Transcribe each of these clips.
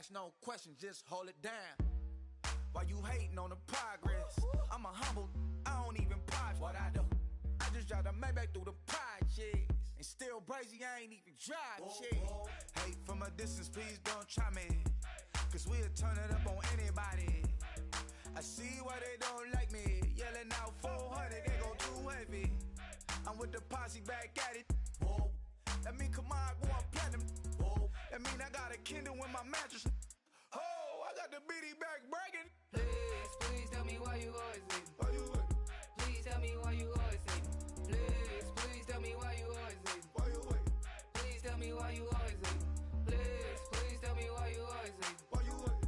ask no questions, just hold it down. While you hating on the progress, I'm a humble, I don't even pause what I do. I just drive the Maybach through the projects, and still brazy, I ain't even drive shit. Hate from a distance, please don't try me, cause we'll turn it up on anybody. I see why they don't like me, yelling out 400, they go too heavy. I'm with the posse back at it. That mean come on, going platinum. That mean I got a Kindle in my mattress. Oh, I got the BD back bragging. Please, please tell me why you always leave. Why you wait? Please tell me why you always leave. Please, please tell me why you always leave. Why you wait? Please tell me why you always leave. Please, please tell me why you always leave. Why you wait?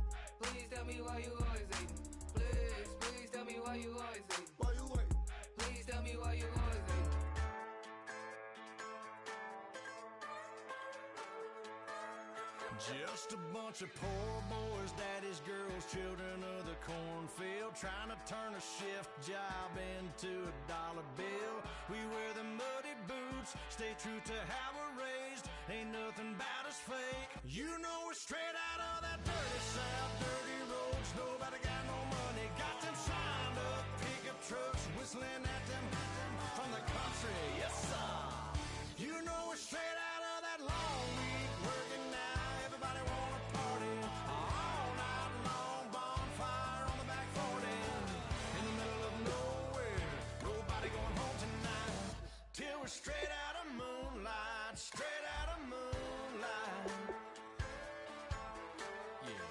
Please tell me why you always leave. Please, please tell me why you always leave. Why you wait? Please tell me why you always leave. Just a bunch of poor boys, daddy's girls, children of the cornfield, trying to turn a shift job into a dollar bill. We wear the muddy boots, stay true to how we're raised. Ain't nothing about us fake. You know we're straight out of that dirty south, dirty roads. Nobody got no money, got them signed up pickup trucks, whistling at them from the country. Yes sir. You know we're straight out of that long week working now. Everybody wanna party all night long, bonfire on the back 40 in the middle of nowhere. Nobody going home tonight till we're straight out of moonlight, straight out of moonlight. Yeah.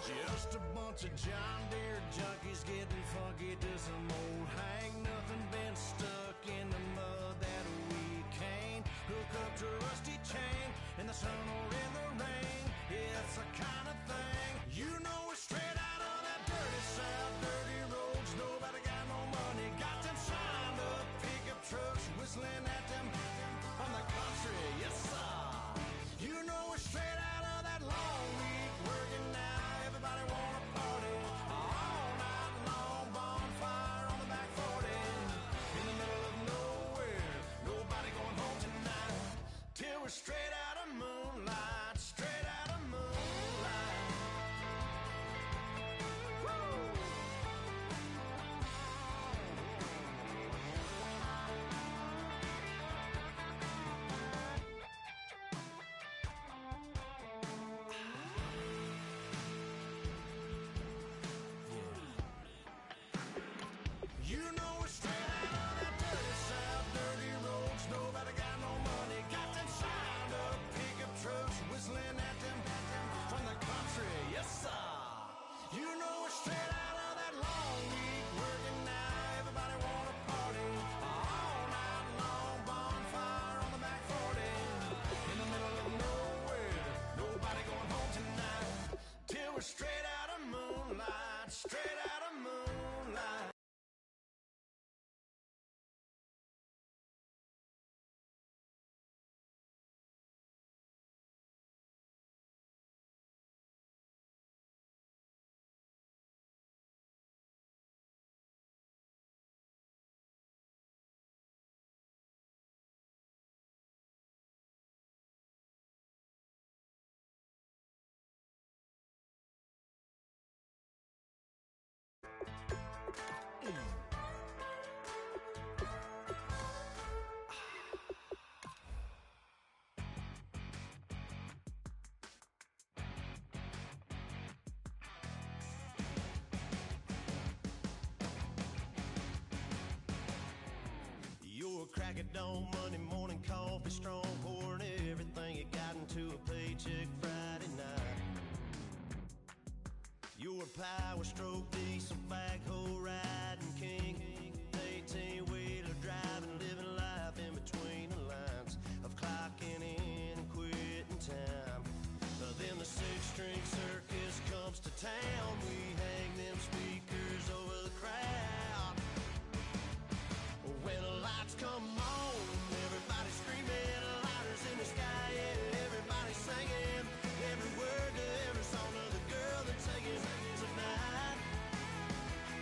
Just a bunch of John Deere junkies getting funky to some old hang. Nothing been stuck in the mud that we can't hook up to a rusty chain in the sun or in the rain. It's the kind of thing. You know we're straight out of that dirty south, dirty roads. Nobody got no money, got them signed up pickup trucks, whistling at them from the country. Yes sir. You know we're straight out of that long week working now. Everybody wanna party all night long, bonfire on the back 40 in the middle of nowhere. Nobody going home tonight till we're straight out of moonlight, straight out of moonlight. Woo! You know we're straight out of that dirty south, dirty roads. Nobody got no money, got them signed up pickup trucks, whistling at them from the country. Yes sir. You know we're straight out of that long week working now. Everybody wanna party all night long, bonfire on the back 40 in the middle of nowhere. Nobody going home tonight till we're straight out of moonlight, straight out of moonlight. You're a crack at dawn, Monday morning coffee, strong, pouring everything you got into a paycheck Friday night. You're a power stroke, diesel backhoe riding king, 18-wheeler driving, living life in between the lines of clocking in and quitting time. Then the six-string circus comes to town. We hang them speakers over the crowd. When the lights come on, everybody screaming, lighters in the sky, yeah, everybody singing every word to every song of the girl they're taking tonight.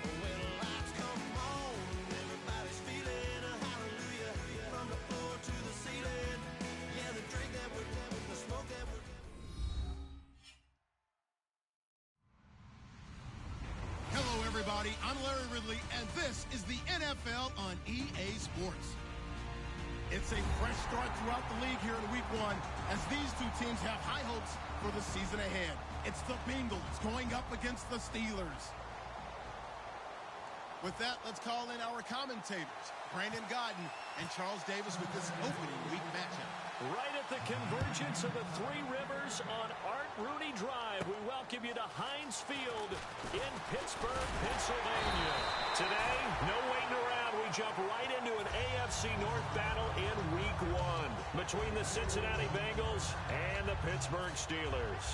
When the lights come on, everybody's feeling a hallelujah from the floor to the ceiling. Yeah, the drink that we're, the smoke that we're I'm Larry Ridley, and this is the NFL on EA Sports. It's a fresh start throughout the league here in Week 1 as these two teams have high hopes for the season ahead. It's the Bengals going up against the Steelers. With that, let's call in our commentators, Brandon Godden and Charles Davis, with this opening week matchup. Right at the convergence of the Three Rivers on Art Rooney Drive, we welcome you to Heinz Field in Pittsburgh, Pennsylvania. Today, no waiting around. We jump right into an AFC North battle in Week 1 between the Cincinnati Bengals and the Pittsburgh Steelers.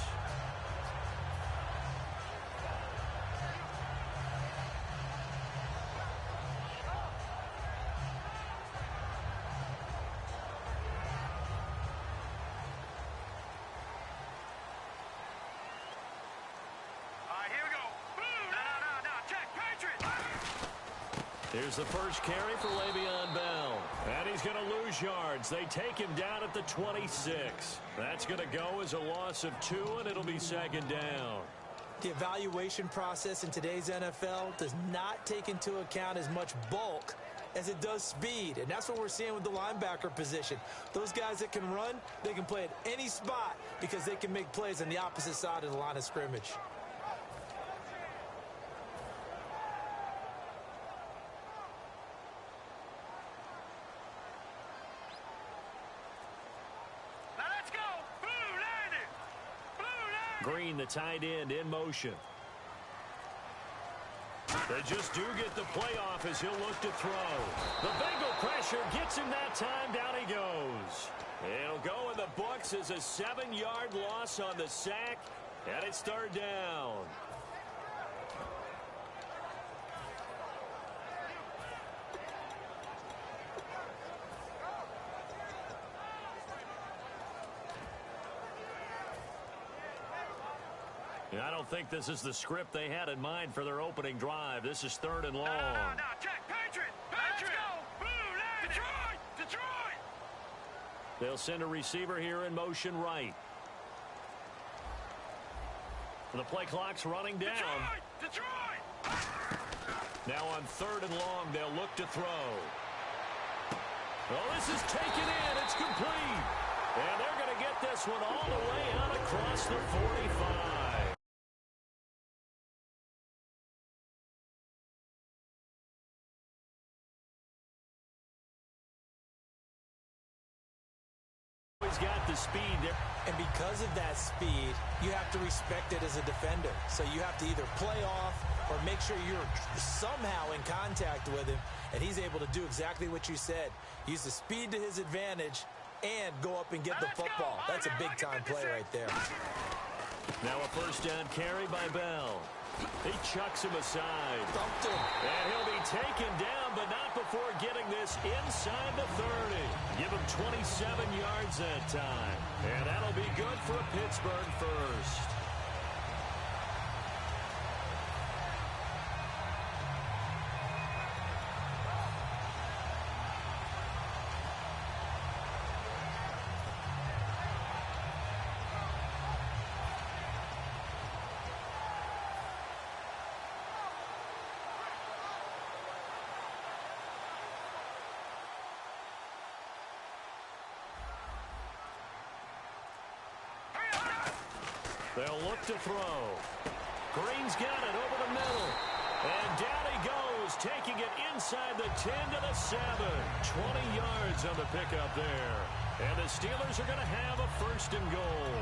Here's the first carry for Le'Veon Bell. And he's going to lose yards. They take him down at the 26. That's going to go as a loss of 2, and it'll be second down. The evaluation process in today's NFL does not take into account as much bulk as it does speed. And that's what we're seeing with the linebacker position. Those guys that can run, they can play at any spot because they can make plays on the opposite side of the line of scrimmage. Green, the tight end, in motion. They just do get the playoff as he'll look to throw. The Bengal pressure gets him that time. Down he goes. It'll go in the books as a 7-yard loss on the sack, and it's third down. I don't think this is the script they had in mind for their opening drive. This is third and long. No, check. Patriot! Let's go! Blue, Detroit! They'll send a receiver here in motion right. The play clock's running down. Detroit! Now on third and long, they'll look to throw. Well, this is taken in. It's complete. And they're going to get this one all the way out across the 45. He's got the speed there. And because of that speed, you have to respect it as a defender. So you have to either play off or make sure you're somehow in contact with him, and he's able to do exactly what you said. Use the speed to his advantage and go up and get the football. That's a big-time play right there. Now a first down carry by Bell. He chucks him aside. Thumped him. And he'll be taken down, but not before getting this inside the 30. Give him 27 yards that time. And that'll be good for a Pittsburgh first. They'll look to throw. Green's got it over the middle. And down he goes, taking it inside the 10 to the 7. 20 yards on the pickup there. And the Steelers are going to have a first and goal.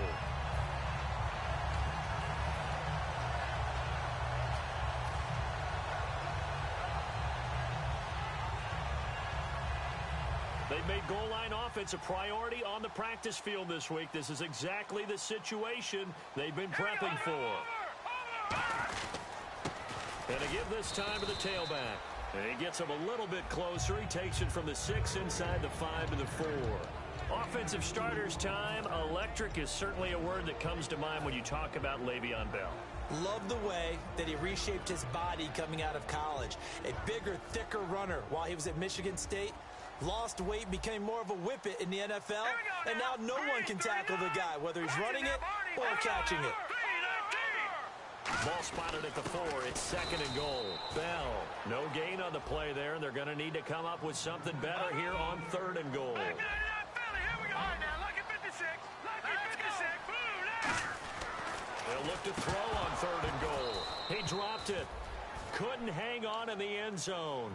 They've made goal line offense a priority on the practice field this week. This is exactly the situation they've been prepping for. And to give this time to the tailback. And he gets him a little bit closer. He takes it from the 6 inside the 5 to the 4. Offensive starters time. Electric is certainly a word that comes to mind when you talk about Le'Veon Bell. Love the way that he reshaped his body coming out of college. A bigger, thicker runner while he was at Michigan State. Lost weight, became more of a whippet in the NFL, and now no one can tackle the guy, whether he's running it or catching it. Ball spotted at the 4. It's 2nd and goal. Bell, no gain on the play there. They're going to need to come up with something better here on 3rd and goal. Here we go. All right, now, lucky 56. Lucky 56. They'll look to throw on 3rd and goal. He dropped it. Couldn't hang on in the end zone.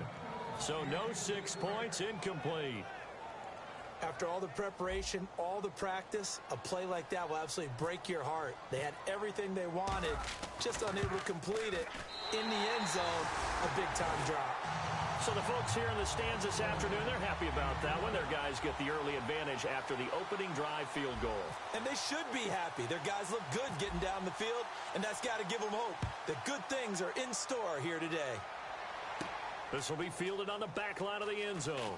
So no 6 points, incomplete. After all the preparation, all the practice, a play like that will absolutely break your heart. They had everything they wanted, just unable to complete it. In the end zone, a big-time drop. So the folks here in the stands this afternoon, they're happy about that one. Their guys get the early advantage after the opening drive field goal. And they should be happy. Their guys look good getting down the field, and that's got to give them hope that good things are in store here today. This will be fielded on the back line of the end zone.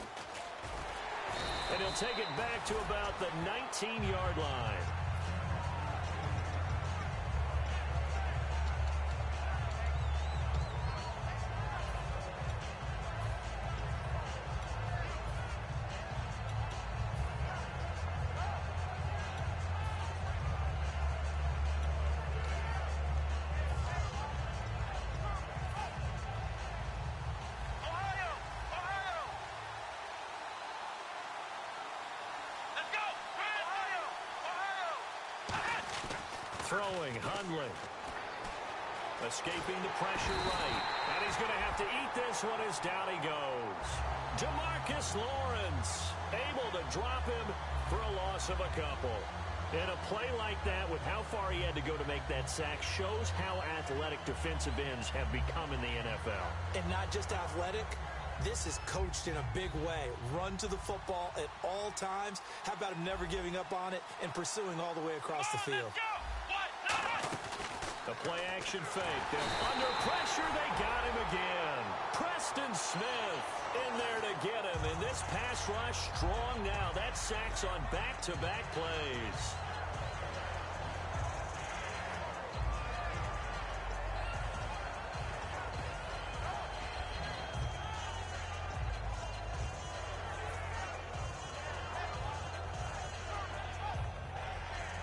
And he'll take it back to about the 19-yard line. Throwing, Hundley. Escaping the pressure right. And he's going to have to eat this one as down he goes. DeMarcus Lawrence able to drop him for a loss of a couple. And a play like that with how far he had to go to make that sack shows how athletic defensive ends have become in the NFL. And not just athletic. This is coached in a big way. Run to the football at all times. How about him never giving up on it and pursuing all the way across the field? The play-action fake. They're under pressure. They got him again. Preston Smith in there to get him. And this pass rush strong now. That sacks on back-to-back plays.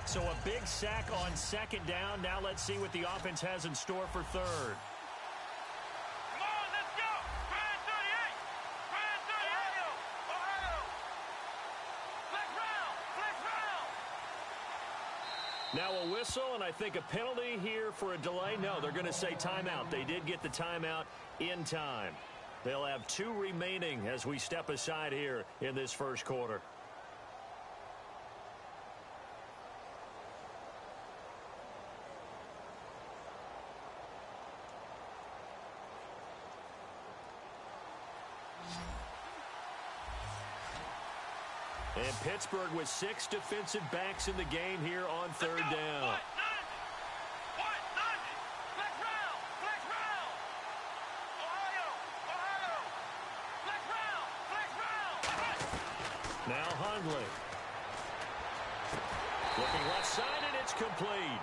So a big sack on 2nd down. Now let's see what the offense has in store for 3rd. Come on, let's go. Brand 38. Brand 38. Ohio. Flex round. Now a whistle, and I think a penalty here for a delay. No, they're going to say timeout. They did get the timeout in time. They'll have 2 remaining as we step aside here in this first quarter. And Pittsburgh with 6 defensive backs in the game here on 3rd down. Flex round. Flex round. Ohio. Flex round. Now Hundley. Looking left side, and it's complete.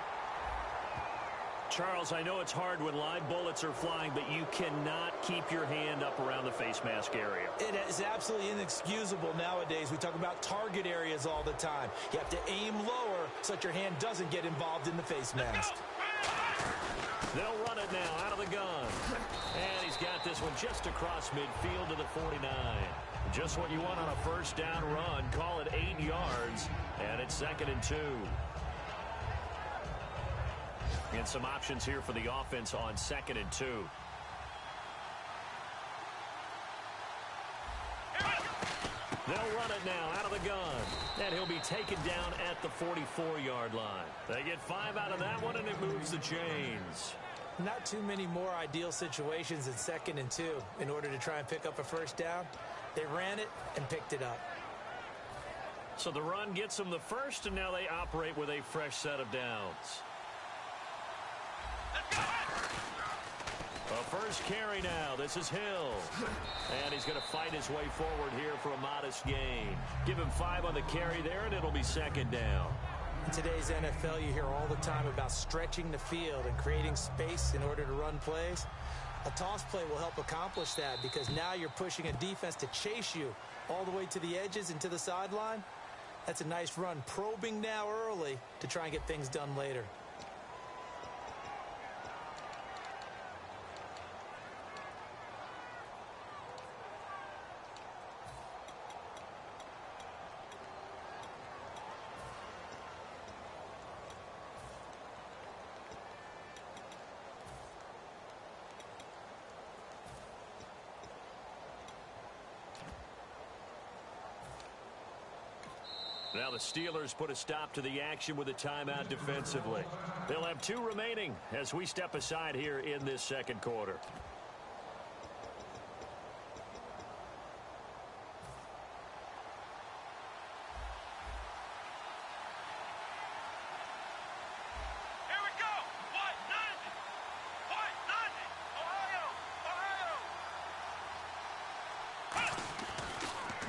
Charles, I know it's hard when live bullets are flying, but you cannot keep your hand up around the face mask area. It is absolutely inexcusable nowadays. We talk about target areas all the time. You have to aim lower so that your hand doesn't get involved in the face mask. They'll run it now out of the gun. And he's got this one just across midfield to the 49. Just what you want on a first down run. Call it 8 yards, and it's 2nd and 2. And some options here for the offense on 2nd and 2. They'll run it now out of the gun. And he'll be taken down at the 44-yard line. They get 5 out of that one, and it moves the chains. Not too many more ideal situations in 2nd and 2 in order to try and pick up a first down. They ran it and picked it up. So the run gets them the first, and now they operate with a fresh set of downs. A first carry now. This is Hill. And he's going to fight his way forward here for a modest gain. Give him 5 on the carry there, and it'll be 2nd down. In today's NFL, you hear all the time about stretching the field and creating space in order to run plays. A toss play will help accomplish that because now you're pushing a defense to chase you all the way to the edges and to the sideline. That's a nice run, probing now early to try and get things done later. Now the Steelers put a stop to the action with a timeout defensively. They'll have 2 remaining as we step aside here in this second quarter.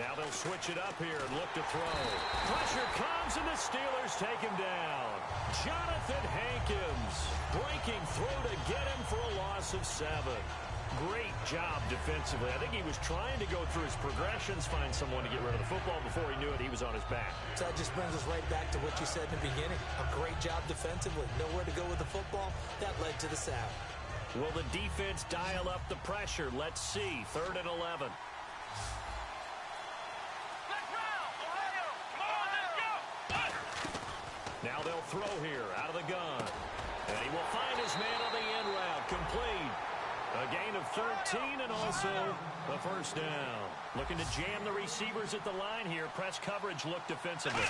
Now they'll switch it up here and look to throw. Pressure comes, and the Steelers take him down. Jonathan Hankins breaking through to get him for a loss of 7. Great job defensively. I think he was trying to go through his progressions, find someone to get rid of the football. Before he knew it, he was on his back. So that just brings us right back to what you said in the beginning. A great job defensively. Nowhere to go with the football. That led to the sack. Will the defense dial up the pressure? Let's see. 3rd and 11. Now they'll throw here out of the gun. And he will find his man on the end route. Complete. A gain of 13 and also a first down. Looking to jam the receivers at the line here. Press coverage look defensively.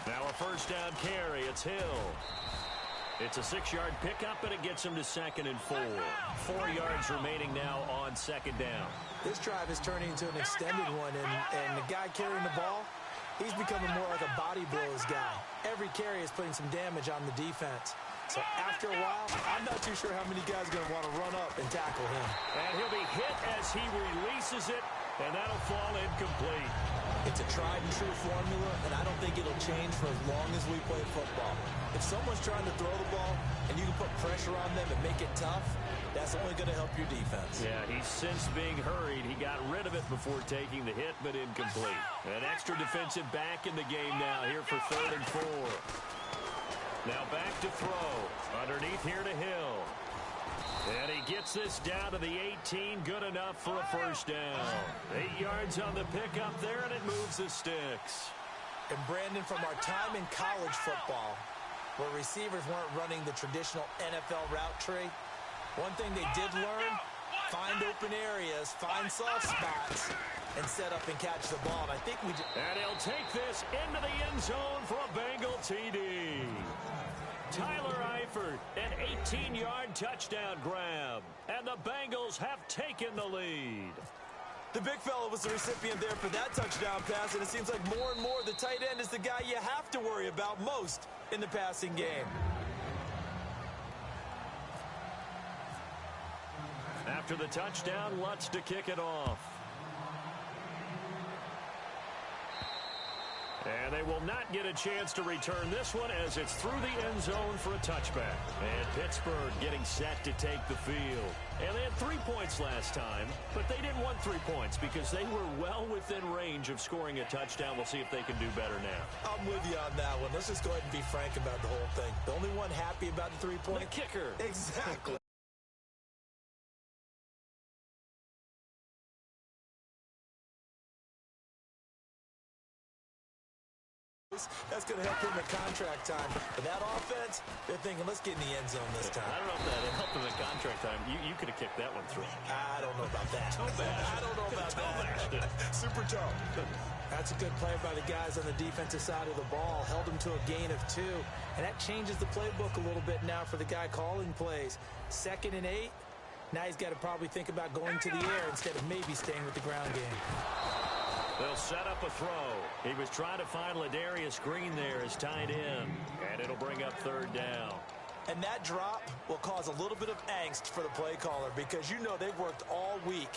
Now a first down carry. It's Hill. It's a 6-yard pickup, and it gets him to 2nd and 4. 4 yards remaining now on 2nd down. This drive is turning into an extended one, and the guy carrying the ball, he's becoming more like a body blows guy. Every carry is putting some damage on the defense. So after a while, I'm not too sure how many guys are going to want to run up and tackle him. And he'll be hit as he releases it, and that'll fall incomplete. It's a tried-and-true formula, and I don't think it'll change for as long as we play football. If someone's trying to throw the ball and you can put pressure on them and make it tough, that's only going to help your defense. Yeah, he's since being hurried. He got rid of it before taking the hit, but incomplete. An extra defensive back in the game now here for 3rd and 4. Now back to throw. Underneath here to Hill. And he gets this down to the 18. Good enough for a first down. 8 yards on the pickup there, and it moves the sticks. And Brandon, from our time in college football, where receivers weren't running the traditional NFL route tree, one thing they did learn, find open areas, find soft spots, and set up and catch the ball. And I think and he'll take this into the end zone for a Bengal TD. Tyler Eifert, an 18-yard touchdown grab. And the Bengals have taken the lead. The big fella was the recipient there for that touchdown pass, and it seems like more and more the tight end is the guy you have to worry about most in the passing game. After the touchdown, Lutz to kick it off. And they will not get a chance to return this one as it's through the end zone for a touchback. And Pittsburgh getting set to take the field. And they had 3 points last time, but they didn't want 3 points because they were well within range of scoring a touchdown. We'll see if they can do better now. I'm with you on that one. Let's just go ahead and be frank about the whole thing. The only one happy about the 3-point? The kicker. Exactly. That's going to help him at contract time. But that offense, they're thinking, let's get in the end zone this time. I don't know if that helped him at contract time. You could have kicked that one through. I don't know about that. I don't know about that. Super toe. That's a good play by the guys on the defensive side of the ball. Held him to a gain of 2. And that changes the playbook a little bit now for the guy calling plays. 2nd and 8. Now he's got to probably think about going to the air instead of maybe staying with the ground game. They'll set up a throw. He was trying to find Ladarius Green there as tight end. And it'll bring up 3rd down. And that drop will cause a little bit of angst for the play caller because you know they've worked all week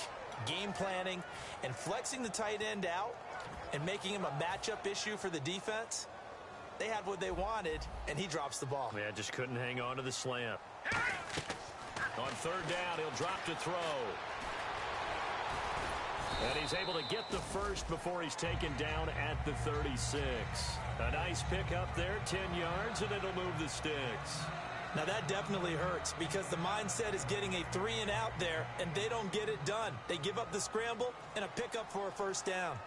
game planning and flexing the tight end out and making him a matchup issue for the defense. They had what they wanted, and he drops the ball. Yeah, just couldn't hang on to the slant. On 3rd down, he'll drop to throw. And he's able to get the first before he's taken down at the 36. A nice pickup there, 10 yards, and it'll move the sticks. Now that definitely hurts because the mindset is getting a 3-and-out there, and they don't get it done. They give up the scramble and a pickup for a first down.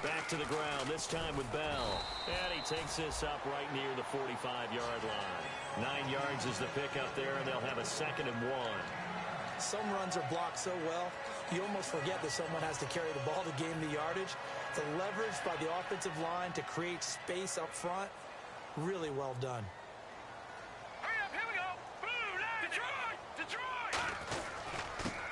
Back to the ground, this time with Bell. And he takes this up right near the 45-yard line. 9 yards is the pickup there, and they'll have a 2nd and 1. Some runs are blocked so well, you almost forget that someone has to carry the ball to gain the yardage. The leverage by the offensive line to create space up front, really well done. Hurry up, here we go. Blue line. Detroit.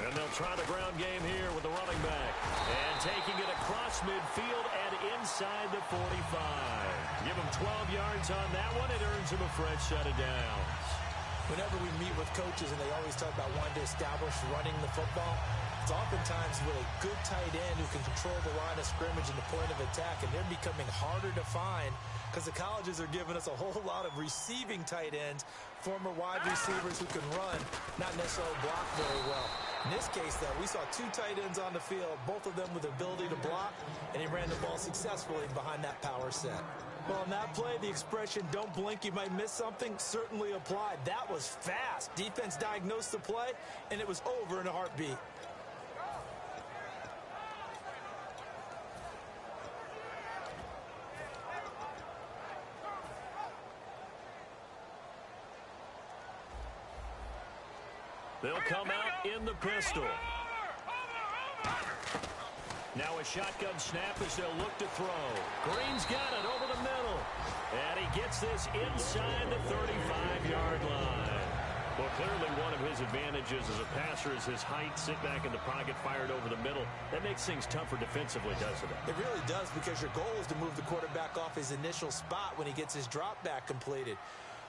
And they'll try the ground game here with the running back. And taking it across midfield and inside the 45. Give him 12 yards on that one. It earns him a fresh set of downs. Whenever we meet with coaches and they always talk about wanting to establish running the football, it's oftentimes with a good tight end who can control the line of scrimmage and the point of attack, and they're becoming harder to find because the colleges are giving us a whole lot of receiving tight ends, former wide receivers who can run, not necessarily block very well. In this case, though, we saw two tight ends on the field, both of them with the ability to block, and he ran the ball successfully behind that power set. Well, on that play, the expression, don't blink, you might miss something, certainly applied. That was fast. Defense diagnosed the play, and it was over in a heartbeat. They'll come out in the pistol. Now a shotgun snap as they'll look to throw. Green's got it over the middle. And he gets this inside the 35-yard line. Well, clearly one of his advantages as a passer is his height. Sit back in the pocket, fired over the middle. That makes things tougher defensively, doesn't it? It really does, because your goal is to move the quarterback off his initial spot when he gets his drop back completed.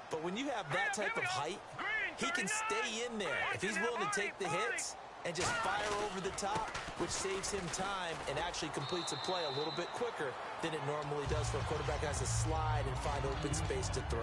But when you have that type of height, he can stay in there. If he's willing to take the hits and just fire over the top, which saves him time and actually completes a play a little bit quicker than it normally does for a quarterback who has to slide and find open space to throw.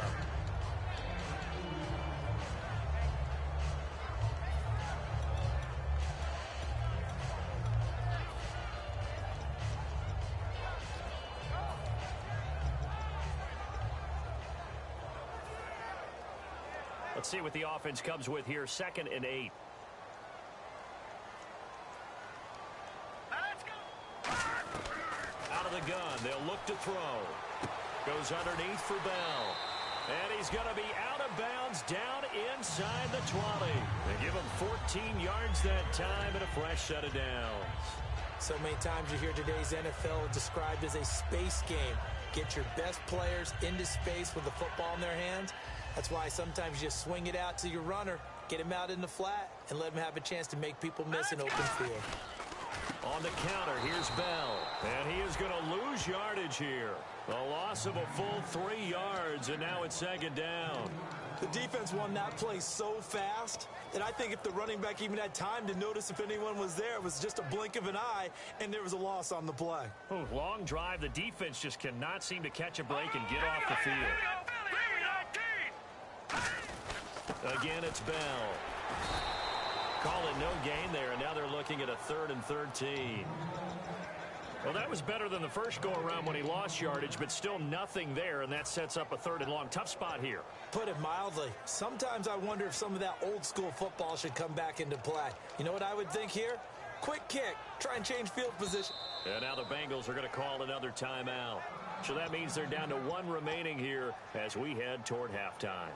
Let's see what the offense comes with here. 2nd and 8. Out of the gun. They'll look to throw. Goes underneath for Bell. And he's going to be out of bounds down inside the 20. They give him 14 yards that time and a fresh set of downs. So many times you hear today's NFL described as a space game. Get your best players into space with the football in their hands. That's why sometimes you just swing it out to your runner, get him out in the flat, and let him have a chance to make people miss an open field. On the counter, here's Bell. And he is going to lose yardage here. A loss of a full 3 yards, and now it's 2nd down. The defense won that play so fast that I think if the running back even had time to notice if anyone was there, it was just a blink of an eye, and there was a loss on the play. Oh, long drive. The defense just cannot seem to catch a break and get off the field. Again, it's Bell. Call it no gain there, and now they're looking at a 3rd and 13. Well, that was better than the first go-around when he lost yardage, but still nothing there, and that sets up a 3rd and long. Tough spot here. Put it mildly. Sometimes I wonder if some of that old-school football should come back into play. You know what I would think here? Quick kick. Try and change field position. And now the Bengals are going to call another timeout. So that means they're down to 1 remaining here as we head toward halftime.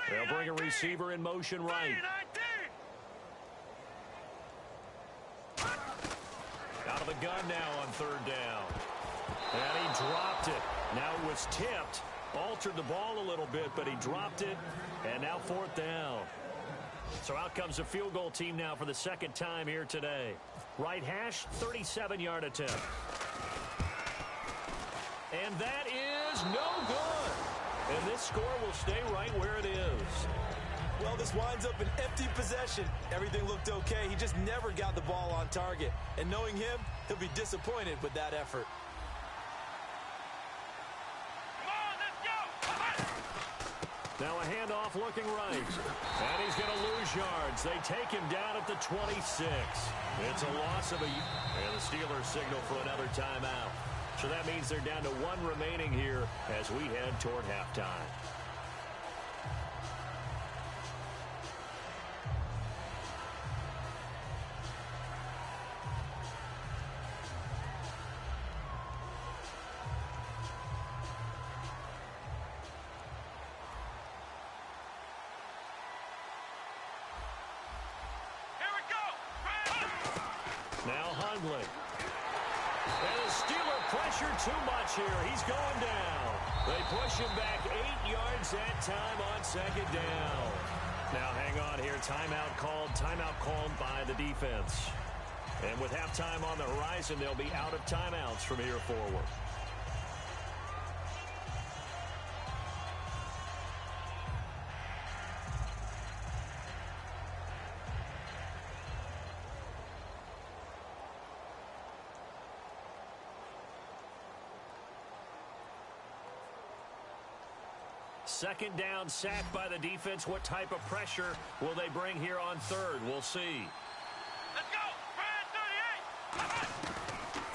They'll bring a receiver in motion right. Out of the gun now on 3rd down. And he dropped it. Now it was tipped. Altered the ball a little bit, but he dropped it. And now 4th down. So out comes the field goal team now for the 2nd time here today. Right hash, 37-yard attempt. And that is no good. And this score will stay right where it is. Well, this winds up an empty possession. Everything looked okay. He just never got the ball on target. And knowing him, he'll be disappointed with that effort. Now a handoff looking right. And he's going to lose yards. They take him down at the 26. It's a loss of a... And the Steelers signal for another timeout. So that means they're down to 1 remaining here as we head toward halftime. Hundley. And the Steeler pressure too much here. He's going down. They push him back 8 yards that time on second down. Now hang on here. Timeout called by the defense. And with halftime on the horizon, they'll be out of timeouts from here forward. Second down, sacked by the defense. What type of pressure will they bring here on third? We'll see. Let's go! Brad 38!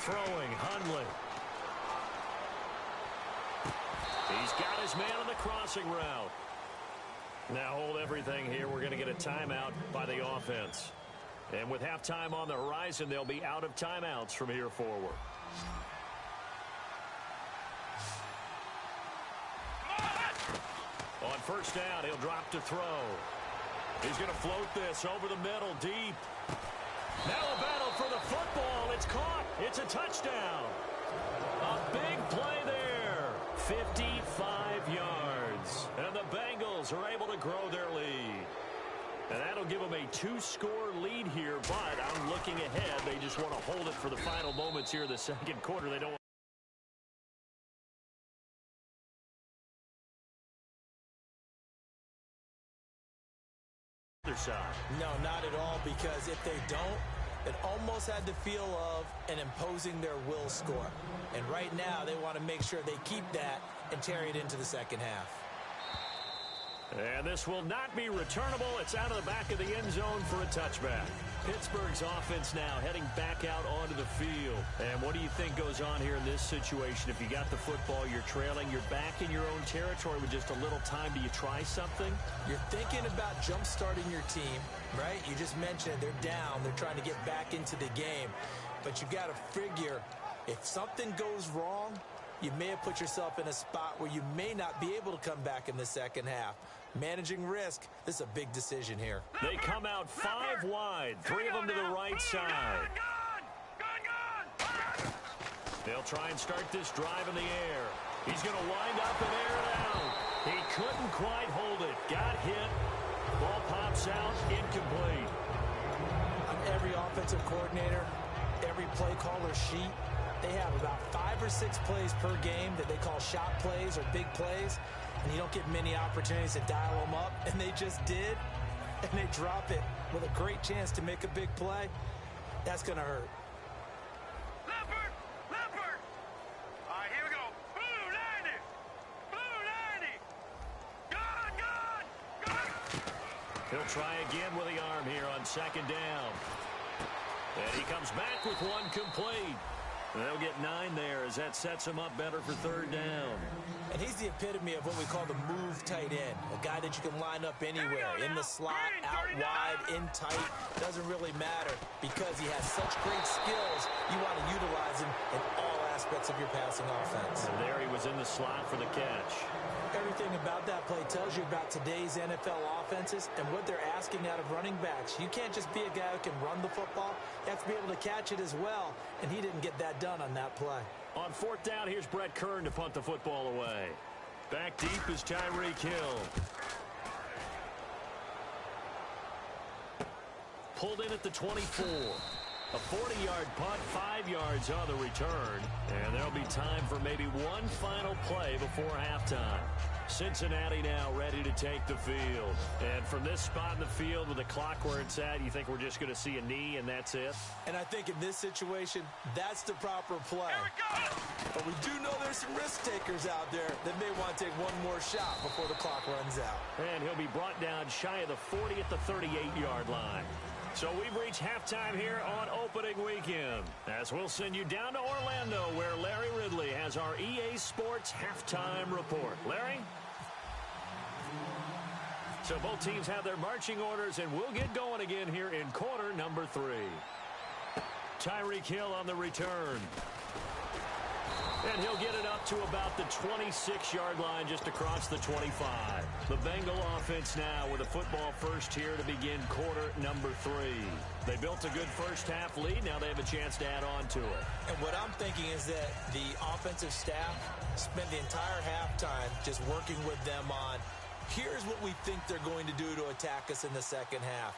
Throwing, Hundley. He's got his man on the crossing route. Now hold everything here. We're going to get a timeout by the offense. And with halftime on the horizon, they'll be out of timeouts from here forward. On first down, he'll drop to throw. He's going to float this over the middle, deep. Now a battle for the football. It's caught. It's a touchdown. A big play there. 55 yards. And the Bengals are able to grow their lead. And that'll give them a 2-score lead here, but I'm looking ahead. They just want to hold it for the final moments here in the second quarter. They don't. Side. No, not at all, because if they don't, it almost had the feel of an imposing their will score. And right now, they want to make sure they keep that and carry it into the second half. And this will not be returnable. It's out of the back of the end zone for a touchback. Pittsburgh's offense now heading back out onto the field. And what do you think goes on here in this situation? If you got the football, you're trailing, you're back in your own territory with just a little time. Do you try something? You're thinking about jump-starting your team, right? You just mentioned they're down. They're trying to get back into the game. But you got to figure, if something goes wrong, you may have put yourself in a spot where you may not be able to come back in the second half. Managing risk, this is a big decision here. They come out 5 wide, 3 of them to the right side. They'll try and start this drive in the air. He's going to wind up and air it out. He couldn't quite hold it. Got hit. Ball pops out, incomplete. On every offensive coordinator, every play caller sheet, they have about 5 or 6 plays per game that they call shot plays or big plays. And you don't get many opportunities to dial them up, and they just did, and they drop it with a great chance to make a big play. That's going to hurt. Leopard! All right, here we go. Blue 90! Gone! He'll try again with the arm here on second down. And he comes back with one complete. They'll get 9 there as that sets him up better for third down. And he's the epitome of what we call the move tight end. A guy that you can line up anywhere, in the slot, out wide, in tight. Doesn't really matter because he has such great skills. You want to utilize him in all aspects of your passing offense. And there he was in the slot for the catch. Everything about that play tells you about today's NFL offenses and what they're asking out of running backs. You can't just be a guy who can run the football. You have to be able to catch it as well, and he didn't get that done on that play. On fourth down, here's Brett Kern to punt the football away. Back deep is Tyreek Hill. Pulled in at the 24. A 40-yard punt, 5 yards on the return. And there'll be time for maybe one final play before halftime. Cincinnati now ready to take the field. And from this spot in the field with the clock where it's at, you think we're just going to see a knee and that's it? And I think in this situation, that's the proper play. But we do know there's some risk takers out there that may want to take one more shot before the clock runs out. And he'll be brought down shy of the 40 at the 38-yard line. So we've reached halftime here on opening weekend, as we'll send you down to Orlando, where Larry Ridley has our EA Sports halftime report. Larry? So both teams have their marching orders, and we'll get going again here in quarter number 3. Tyreek Hill on the return. And he'll get it up to about the 26-yard line just across the 25. The Bengal offense now with a football first here to begin quarter number 3. They built a good first-half lead. Now they have a chance to add on to it. And what I'm thinking is that the offensive staff spent the entire halftime just working with them on, here's what we think they're going to do to attack us in the second half.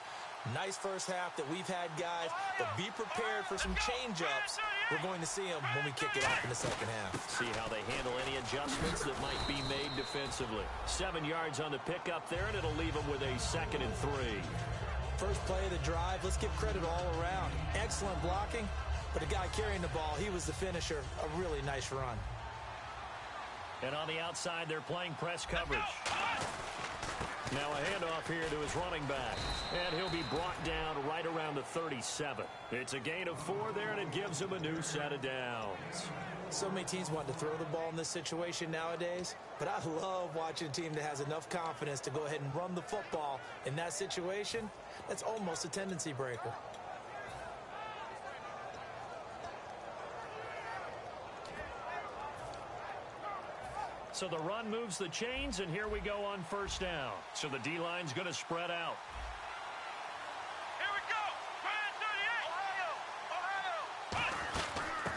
Nice first half that we've had, guys, but be prepared for some change-ups. We're going to see them when we kick it off in the second half. See how they handle any adjustments that might be made defensively. 7 yards on the pickup there, and it'll leave them with a 2nd and 3. First play of the drive, let's give credit all around. Excellent blocking, but the guy carrying the ball, he was the finisher. A really nice run. And on the outside, they're playing press coverage. Now a handoff here to his running back. And he'll be brought down right around the 37. It's a gain of 4 there, and it gives him a new set of downs. So many teams want to throw the ball in this situation nowadays, but I love watching a team that has enough confidence to go ahead and run the football in that situation. That's almost a tendency breaker. So the run moves the chains, and here we go on first down. So the D-line's going to spread out. Here we go. Ohio.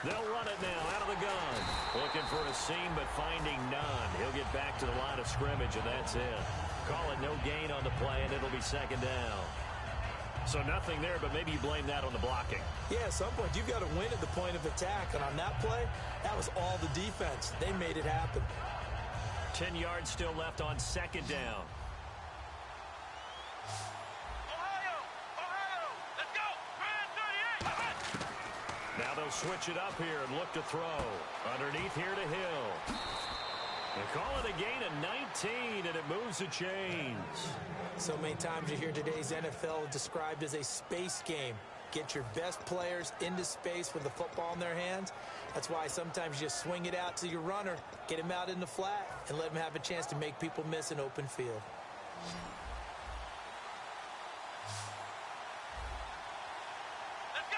They'll run it now out of the gun. Looking for a seam, but finding none. He'll get back to the line of scrimmage, and that's it. Call it no gain on the play, and it'll be 2nd down. So nothing there, but maybe you blame that on the blocking. Yeah, at some point, you've got to win at the point of attack. And on that play, that was all the defense. They made it happen. 10 yards still left on 2nd down. Ohio. Let's go. 38. Now they'll switch it up here and look to throw. Underneath here to Hill. They call it a gain of 19, and it moves the chains. So many times you hear today's NFL described as a space game. Get your best players into space with the football in their hands. That's why sometimes you just swing it out to your runner, get him out in the flat, and let him have a chance to make people miss an open field. Let's go.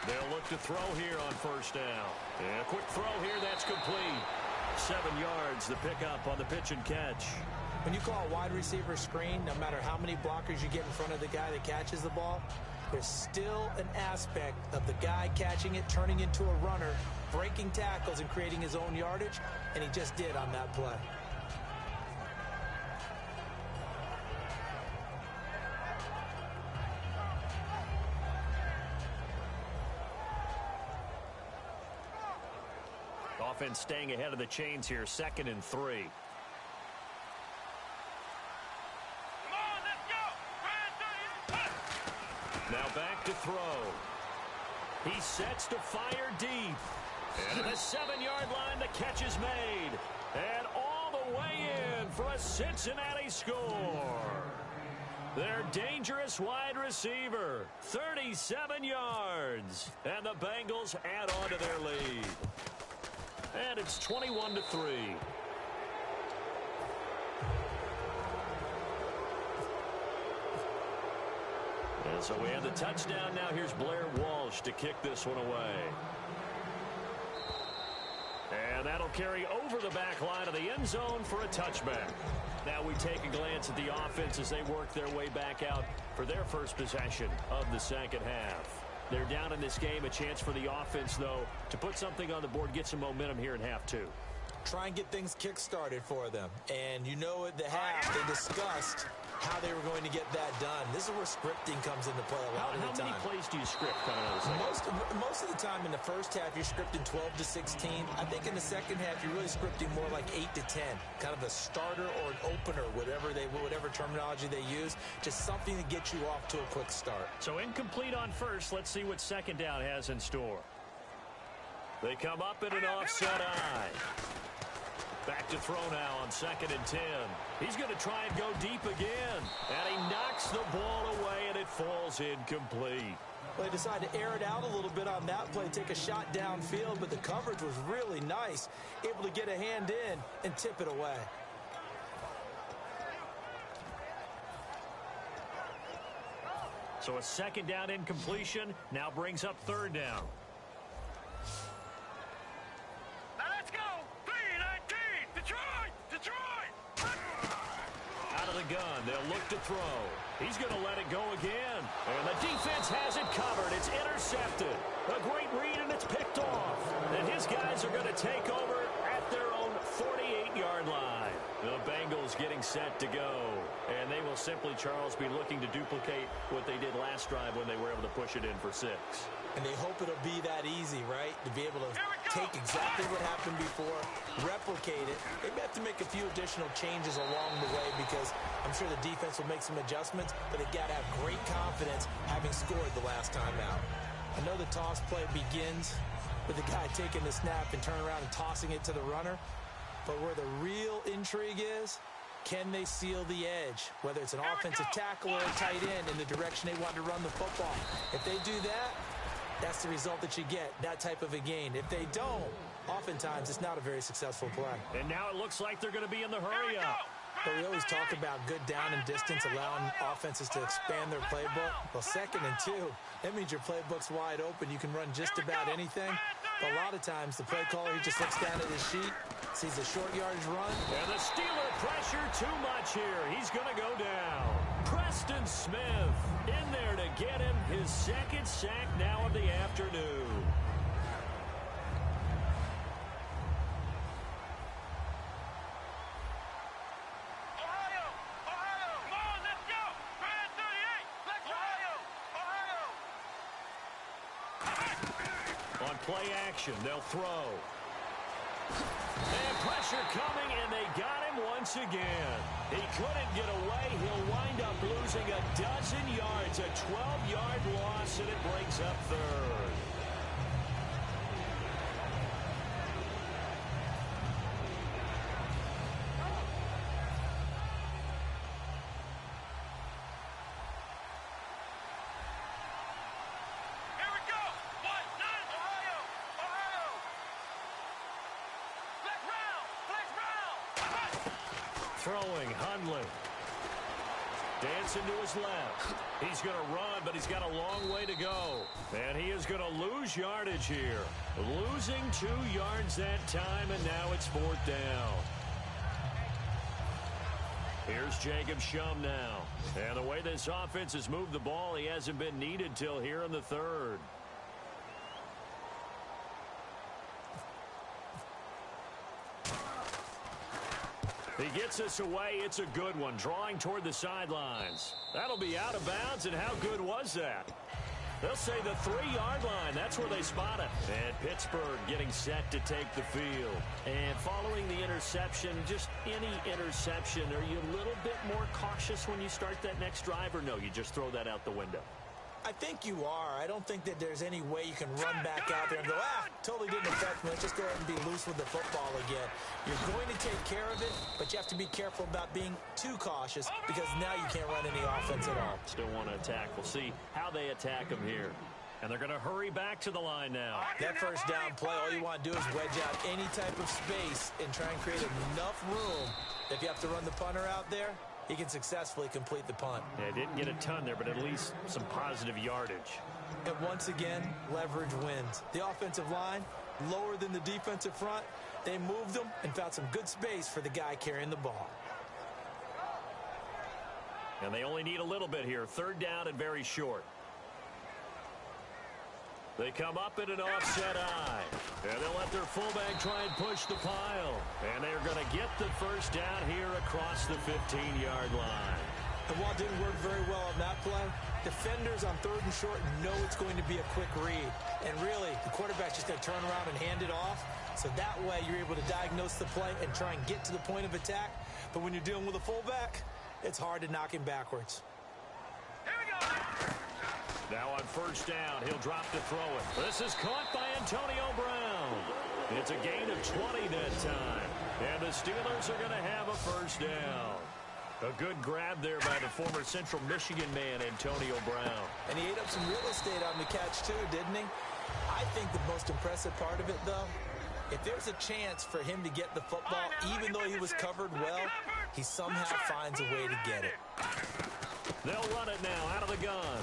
They'll look to throw here on first down. And a quick throw here, that's complete. 7 yards, the pickup on the pitch and catch. When you call a wide receiver screen, no matter how many blockers you get in front of the guy that catches the ball, there's still an aspect of the guy catching it, turning into a runner, breaking tackles and creating his own yardage, and he just did on that play. Offense staying ahead of the chains here, 2nd and 3. Now back to throw. He sets to fire deep. And at the 7-yard line, the catch is made. And all the way in for a Cincinnati score. Their dangerous wide receiver, 37 yards. And the Bengals add on to their lead. And it's 21-3. And so we have the touchdown. Now here's Blair Walsh to kick this one away. And that'll carry over the back line of the end zone for a touchback. Now we take a glance at the offense as they work their way back out for their first possession of the second half. They're down in this game. A chance for the offense, though, to put something on the board, get some momentum here in half 2. Try and get things kick-started for them. And you know at the half, they discussed how they were going to get that done. This is where scripting comes into play a lot of the time. How many plays do you script coming out of the second? Most of the time in the first half, you're scripting 12 to 16. I think in the second half, you're really scripting more like 8 to 10. Kind of a starter or an opener, whatever terminology they use. Just something to get you off to a quick start. So incomplete on first. Let's see what second down has in store. They come up in an offset eye. Back to throw now on 2nd and 10. He's going to try and go deep again. And he knocks the ball away, and it falls incomplete. Well, they decided to air it out a little bit on that play, take a shot downfield, but the coverage was really nice. Able to get a hand in and tip it away. So a 2nd down incompletion now brings up 3rd down. the gun. They'll look to throw. He's going to let it go again. And the defense has it covered. It's intercepted. A great read, and it's picked off. And his guys are going to take over at their own 48-yard line. The Bengals getting set to go. And they will simply, Charles, be looking to duplicate what they did last drive when they were able to push it in for 6. And they hope it'll be that easy, right? To be able to take exactly what happened before, replicate it. They may have to make a few additional changes along the way because I'm sure the defense will make some adjustments, but they've got to have great confidence having scored the last time out. I know the toss play begins with the guy taking the snap and turning around and tossing it to the runner, but where the real intrigue is, can they seal the edge, whether it's an offensive tackle or a tight end in the direction they want to run the football? If they do that, that's the result that you get, that type of a gain. If they don't, oftentimes it's not a very successful play. And now it looks like they're going to be in the hurry up. But we always talk about good down and distance, allowing offenses to expand their playbook. Well, 2nd and 2, that means your playbook's wide open. You can run just about anything. But a lot of times, the play caller, he just looks down at his sheet, sees a short yardage run. And the Steeler pressure too much here. He's going to go down. Preston Smith in there to get him his 2nd sack now of the afternoon. On play action, they'll throw. And pressure coming, and they got him once again. He couldn't get away. He'll wind up losing a dozen yards, a 12-yard loss, and it brings up 3rd. Throwing, Hundley. Dancing to his left. He's going to run, but he's got a long way to go. And he is going to lose yardage here. Losing 2 yards that time, and now it's 4th down. Here's Jacob Shum now. And the way this offense has moved the ball, he hasn't been needed till here in the 3rd. He gets us away. It's a good one. Drawing toward the sidelines. That'll be out of bounds, and how good was that? They'll say the 3-yard line. That's where they spot it. And Pittsburgh getting set to take the field. And following the interception, just any interception, are you a little bit more cautious when you start that next drive, or no, you just throw that out the window? I think you are. I don't think that there's any way you can run back out there and go, totally didn't affect me. Let's just go ahead and be loose with the football again. You're going to take care of it, but you have to be careful about being too cautious because now you can't run any offense at all. Still want to attack. We'll see how they attack him here. And they're going to hurry back to the line now. That 1st down play, all you want to do is wedge out any type of space and try and create enough room. If you have to run the punter out there, he can successfully complete the punt. Yeah, didn't get a ton there, but at least some positive yardage. And once again, leverage wins. The offensive line, lower than the defensive front. They moved them and found some good space for the guy carrying the ball. And they only need a little bit here. 3rd down and very short. They come up in an offset eye. And they'll let their fullback try and push the pile. And they're going to get the 1st down here across the 15-yard line. And while it didn't work very well on that play, defenders on 3rd and short know it's going to be a quick read. And really, the quarterback's just going to turn around and hand it off. So that way, you're able to diagnose the play and try and get to the point of attack. But when you're dealing with a fullback, it's hard to knock him backwards. Here we go. Now on 1st down, he'll drop to throw it. This is caught by Antonio Brown. It's a gain of 20 that time. And the Steelers are going to have a 1st down. A good grab there by the former Central Michigan man, Antonio Brown. And he ate up some real estate on the catch, too, didn't he? I think the most impressive part of it, though, if there's a chance for him to get the football, even though he was covered well, he somehow finds a way to get it. They'll run it now out of the gun.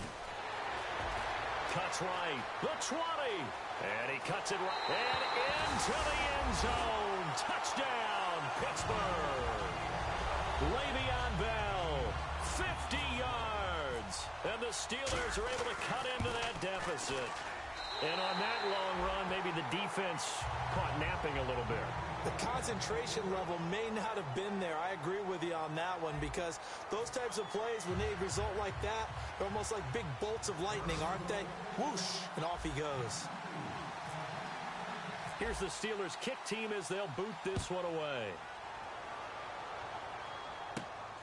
Cuts right. The 20. And he cuts it right. And into the end zone. Touchdown, Pittsburgh. Le'Veon Bell yards. And the Steelers are able to cut into that deficit. And on that long run, maybe the defense caught napping a little bit. The concentration level may not have been there. I agree with you on that one, because those types of plays, when they result like that, they're almost like big bolts of lightning, aren't they? Whoosh, and off he goes. Here's the Steelers' kick team as they'll boot this one away.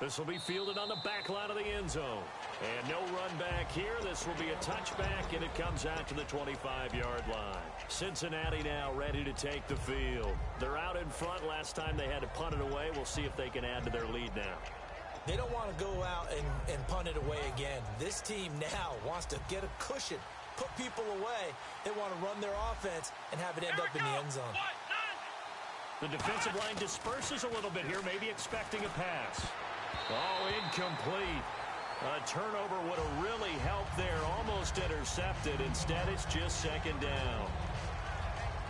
This will be fielded on the back line of the end zone. And no run back here. This will be a touchback, and it comes out to the 25-yard line. Cincinnati now ready to take the field. They're out in front. Last time they had to punt it away. We'll see if they can add to their lead now. They don't want to go out and punt it away again. This team now wants to get a cushion, put people away. They want to run their offense and have it end up in the end zone. The defensive line disperses a little bit here, maybe expecting a pass. Oh, incomplete. A turnover would have really helped there. Almost intercepted. Instead, it's just second down.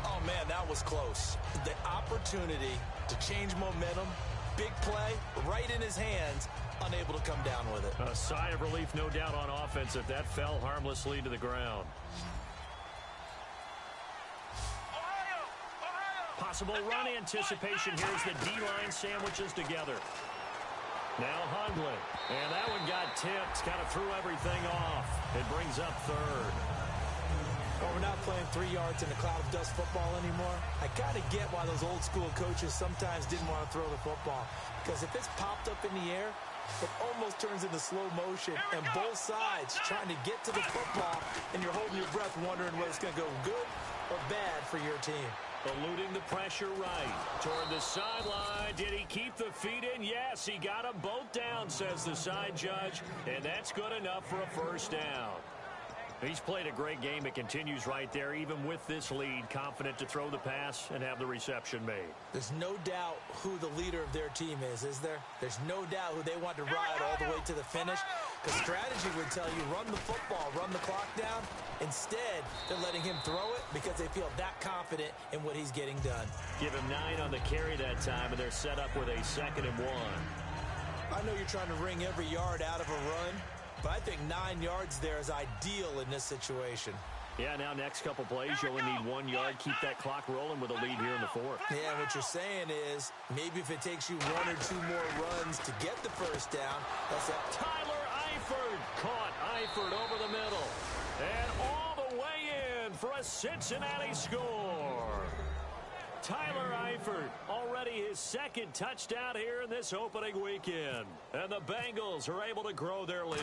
Oh, man, that was close. The opportunity to change momentum, big play, right in his hands, unable to come down with it. A sigh of relief, no doubt, on offense if that fell harmlessly to the ground. Possible run anticipation here as the D-line sandwiches together. Now Hundley. And that one got tipped. Kind of threw everything off. It brings up third. Well, we're not playing 3 yards in a cloud of dust football anymore. I kind of get why those old school coaches sometimes didn't want to throw the football. Because if it's popped up in the air, it almost turns into slow motion. And both sides trying to get to the football, and you're holding your breath wondering whether it's going to go good or bad for your team. Eluding the pressure right. Toward the sideline. Did he keep the feet in? Yes, he got them both down, says the side judge. And that's good enough for a first down. He's played a great game. It continues right there, even with this lead. Confident to throw the pass and have the reception made. There's no doubt who the leader of their team is there? There's no doubt who they want to ride all the way to the finish. Because strategy would tell you, run the football, run the clock down. Instead, they're letting him throw it because they feel that confident in what he's getting done. Give him 9 on the carry that time, and they're set up with a 2nd and 1. I know you're trying to wring every yard out of a run, but I think 9 yards there is ideal in this situation. Yeah, now next couple plays, you only need 1 yard. Keep that clock rolling with a lead here in the 4th. Yeah, what you're saying is maybe if it takes you 1 or 2 more runs to get the first down, that's it. Tyler Eifert caught Eifert over the middle. And all the way in for a Cincinnati score. Tyler Eifert, already his 2nd touchdown here in this opening weekend. And the Bengals are able to grow their lead.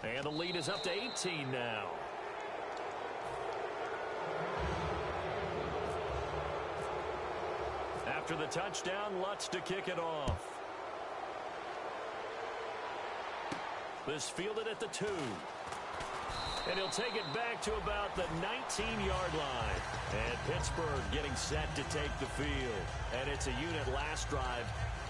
And the lead is up to 18 now. After the touchdown, Lutz to kick it off. This fielded at the 2. And he'll take it back to about the 19-yard line. And Pittsburgh getting set to take the field. And it's a unit last drive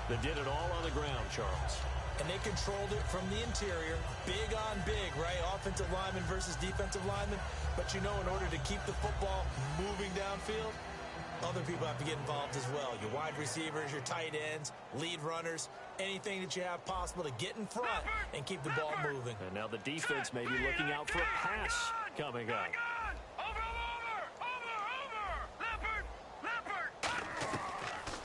that did it all on the ground, Charles. And they controlled it from the interior. Big on big, right? Offensive lineman versus defensive lineman. But you know, in order to keep the football moving downfield, other people have to get involved as well. Your wide receivers, your tight ends, lead runners, anything that you have possible to get in front and keep the ball moving. And now the defense may be looking out for a pass coming up.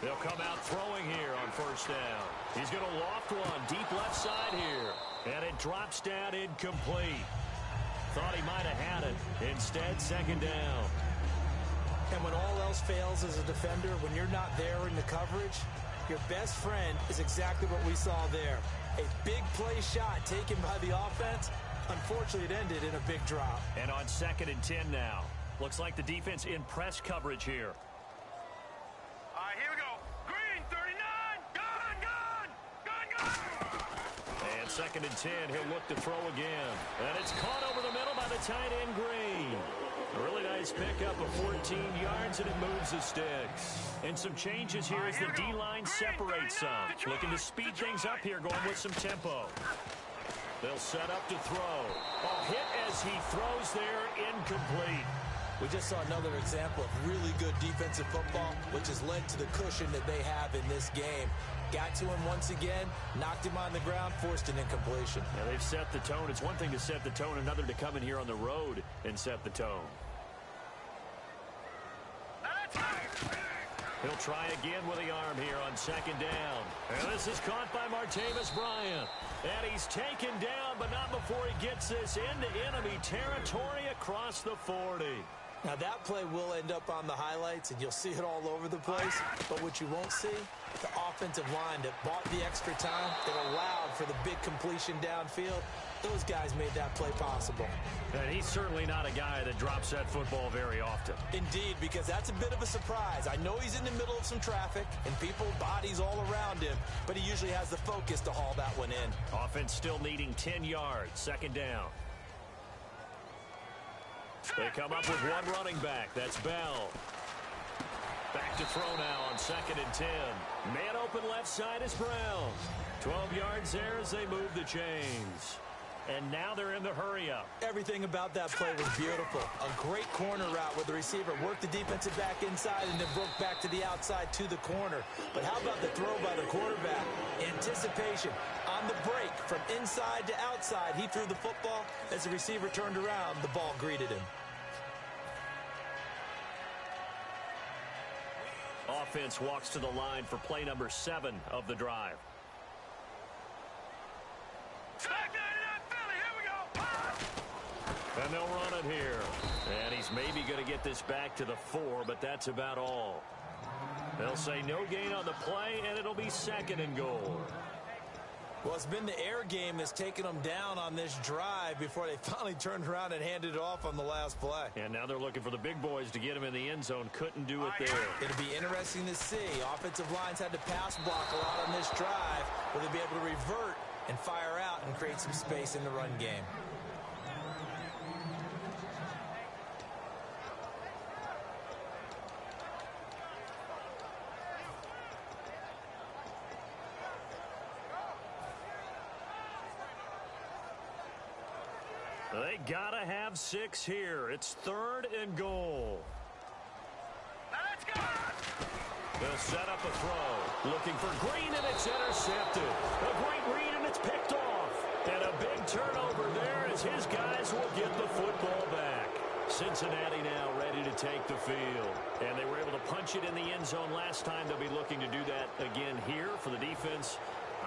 They'll come out throwing here on first down. He's going to loft one deep left side here. And it drops down incomplete. Thought he might have had it. Instead, 2nd down. And when all else fails as a defender, when you're not there in the coverage, your best friend is exactly what we saw there. A big play shot taken by the offense. Unfortunately, it ended in a big drop. And on 2nd and 10 now. Looks like the defense in press coverage here. All right, here we go. Green, 39. Gun. And 2nd and 10, he'll look to throw again. And it's caught over the middle by the tight end, Green. A really nice pickup of 14 yards, and it moves the sticks. And some changes here as the D-line separates some. Looking to speed things up here, going with some tempo. They'll set up to throw. A hit as he throws there, incomplete. We just saw another example of really good defensive football, which has led to the cushion that they have in this game. Got to him once again, knocked him on the ground, forced an incompletion. Yeah, they've set the tone. It's one thing to set the tone, another to come in here on the road and set the tone. He'll try again with the arm here on second down. And this is caught by Martavis Bryant. And he's taken down, but not before he gets this into enemy territory across the 40. Now, that play will end up on the highlights, and you'll see it all over the place. But what you won't see, the offensive line that bought the extra time, that allowed for the big completion downfield, those guys made that play possible. And he's certainly not a guy that drops that football very often. Indeed, because that's a bit of a surprise. I know he's in the middle of some traffic and people, bodies all around him, but he usually has the focus to haul that one in. Offense still needing 10 yards, second down. They come up with one running back. That's Bell. Back to throw now on second and 10. Man open left side is Brown. 12 yards there as they move the chains. And now they're in the hurry-up. Everything about that play was beautiful. A great corner route where the receiver worked the defensive back inside and then broke back to the outside to the corner. But how about the throw by the quarterback? Anticipation. On the break from inside to outside, he threw the football. As the receiver turned around, the ball greeted him. Offense walks to the line for play number 7 of the drive. And they'll run it here. And he's maybe going to get this back to the 4, but that's about all. They'll say no gain on the play, and it'll be second and goal. Well, it's been the air game that's taken them down on this drive before they finally turned around and handed it off on the last play. And now they're looking for the big boys to get him in the end zone. Couldn't do it there. It'll be interesting to see. Offensive lines had to pass block a lot on this drive. Will they be able to revert and fire out and create some space in the run game? They gotta have 6 here. It's third and goal. Let's go! They'll set up a throw. Looking for Green, and it's intercepted. A great read, and it's picked off. And a big turnover there as his guys will get the football back. Cincinnati now ready to take the field. And they were able to punch it in the end zone last time. They'll be looking to do that again here for the defense.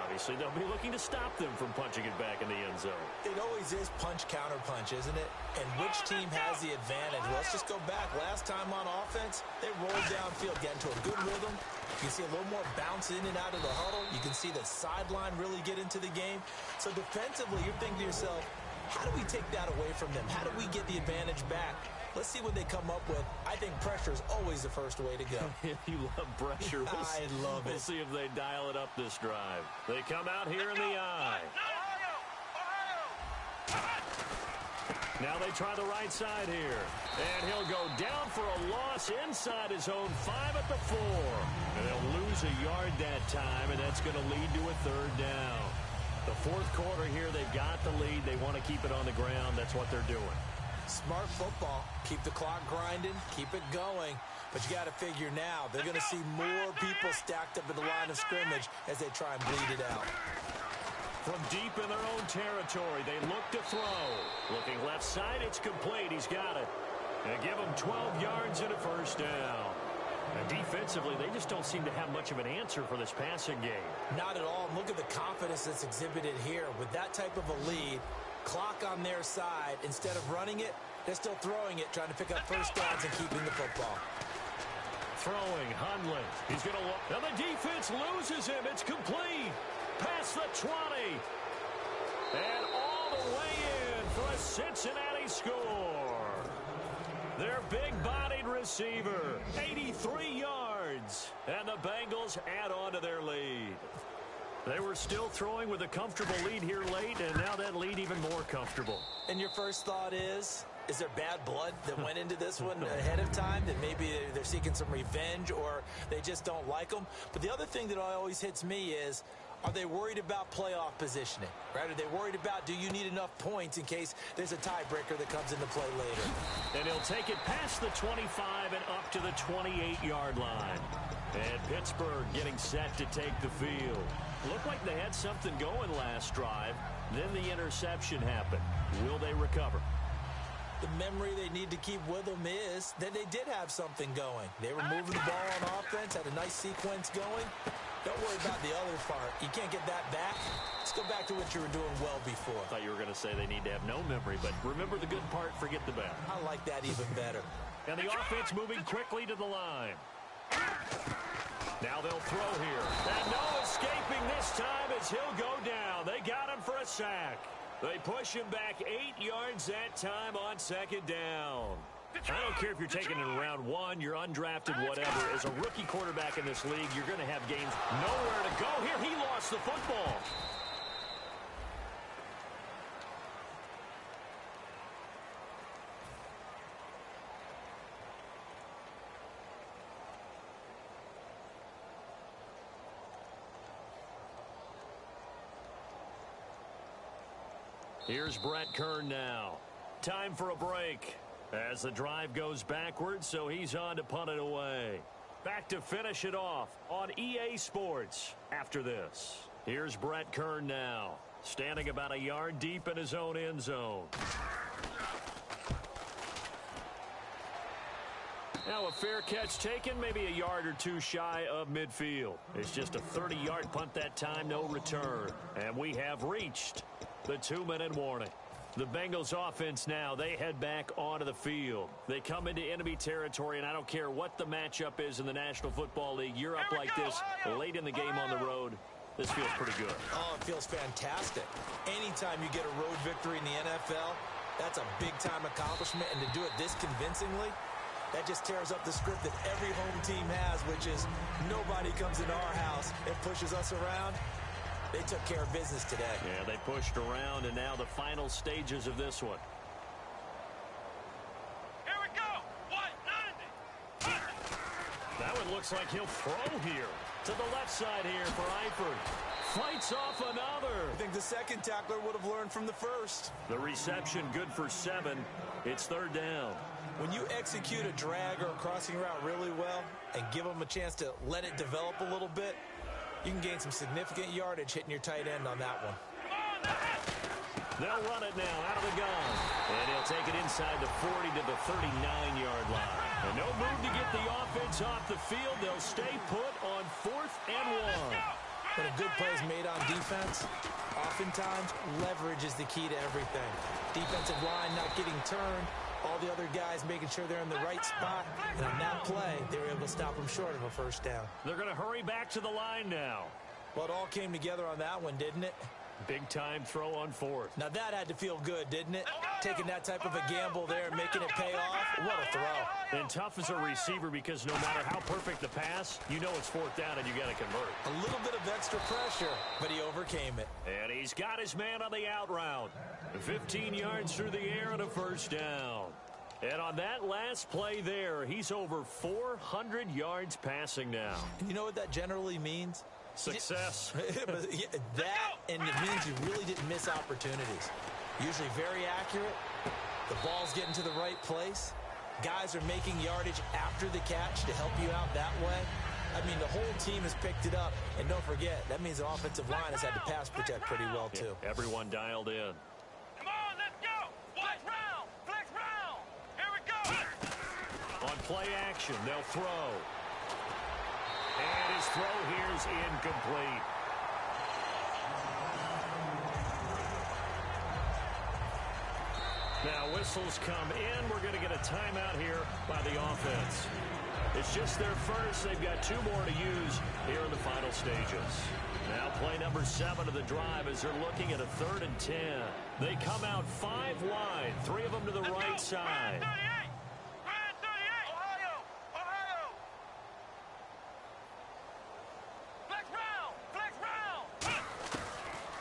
Obviously, they'll be looking to stop them from punching it back in the end zone. It always is punch-counter-punch, isn't it? And which team has the advantage? Well, let's just go back. Last time on offense, they rolled downfield, get into a good rhythm. You can see a little more bounce in and out of the huddle. You can see the sideline really get into the game. So defensively, you're thinking to yourself, how do we take that away from them? How do we get the advantage back? Let's see what they come up with. I think pressure is always the first way to go. You love pressure. I love it. We'll see if they dial it up this drive. They come out here in the eye. Now they try the right side here. And he'll go down for a loss inside his own 5 at the 4. And they'll lose a yard that time, and that's going to lead to a third down. The fourth quarter here, they've got the lead. They want to keep it on the ground. That's what they're doing. Smart football. Keep the clock grinding. Keep it going. But you got to figure now, they're going to see more people stacked up in the line of scrimmage as they try and bleed it out. From deep in their own territory, they look to throw. Looking left side, it's complete. He's got it. And give him 12 yards and a first down. And defensively, they just don't seem to have much of an answer for this passing game. Not at all. Look at the confidence that's exhibited here. With that type of a lead, clock on their side, instead of running it, they're still throwing it, trying to pick up first downs and keeping the football. Throwing, Hundley. He's going to look. Now the defense loses him. It's complete. Past the 20. And all the way in for a Cincinnati score. Their big-bodied receiver, 83 yards. And the Bengals add on to their lead. They were still throwing with a comfortable lead here late, and now that lead even more comfortable. And your first thought is there bad blood that went into this one ahead of time, that maybe they're seeking some revenge or they just don't like them? But the other thing that always hits me is, Are they worried about playoff positioning? Right? Are they worried about, do you need enough points in case there's a tiebreaker that comes into play later? And he'll take it past the 25 and up to the 28-yard line. And Pittsburgh getting set to take the field. Looked like they had something going last drive. Then the interception happened. Will they recover? The memory they need to keep with them is that they did have something going. They were moving the ball on offense, had a nice sequence going. Don't worry about the other part. You can't get that back. Let's go back to what you were doing well before. I thought you were going to say they need to have no memory, but remember the good part, forget the bad. I like that even better. And the offense moving quickly to the line. Now they'll throw here. And no escaping this time as he'll go down. They got him for a sack. They push him back 8 yards that time on second down. I don't care if you're taking it in round 1, you're undrafted, whatever. As a rookie quarterback in this league, you're going to have games nowhere to go. Here, he lost the football. Here's Brett Kern now. Time for a break as the drive goes backwards, so he's on to punt it away. Back to finish it off on EA Sports after this. Here's Brett Kern now, standing about a yard deep in his own end zone. Now a fair catch taken, maybe a yard or two shy of midfield. It's just a 30-yard punt that time, no return. And we have reached the 2-minute warning. The Bengals offense now, they head back onto the field. They come into enemy territory, and I don't care what the matchup is in the National Football League. You're up like this late in the game on the road. This feels pretty good. Oh, it feels fantastic. Anytime you get a road victory in the NFL, that's a big-time accomplishment, and to do it this convincingly, that just tears up the script that every home team has, which is nobody comes into our house and pushes us around. They took care of business today. Yeah, they pushed around, and now the final stages of this one. Here we go. 190. That one looks like he'll throw here. To the left side here for Eifert. Fights off another. I think the second tackler would have learned from the first. The reception good for 7. It's third down. When you execute a drag or a crossing route really well and give them a chance to let it develop a little bit, you can gain some significant yardage hitting your tight end on that one. They'll run it now out of the gun. And he'll take it inside the 40 to the 39-yard line. And no move to get the offense off the field. They'll stay put on 4th and 1. When a good play is made on defense, oftentimes leverage is the key to everything. Defensive line not getting turned, all the other guys making sure they're in the right spot. And on that play, they were able to stop them short of a first down. They're going to hurry back to the line now. Well, it all came together on that one, didn't it? Big-time throw on 4th. Now, that had to feel good, didn't it? Taking that type of a gamble there and making it pay off. What a throw. And tough as a receiver because no matter how perfect the pass, you know it's 4th down and you got to convert. A little bit of extra pressure, but he overcame it. And he's got his man on the out route. 15 yards through the air and a first down. And on that last play there, he's over 400 yards passing now. And you know what that generally means? Success. That, and it means you really didn't miss opportunities. Usually very accurate. The ball's getting to the right place. Guys are making yardage after the catch to help you out that way. I mean, the whole team has picked it up. And don't forget, that means the offensive line has had to pass protect pretty well, too. Yeah, everyone dialed in. Come on, let's go. Flex round. Flex round. Here we go. On play action, they'll throw. And his throw here is incomplete. Now whistles come in. We're going to get a timeout here by the offense. It's just their first. They've got 2 more to use here in the final stages. Now play number 7 of the drive as they're looking at a 3rd and 10. They come out 5 wide, 3 of them to the right side.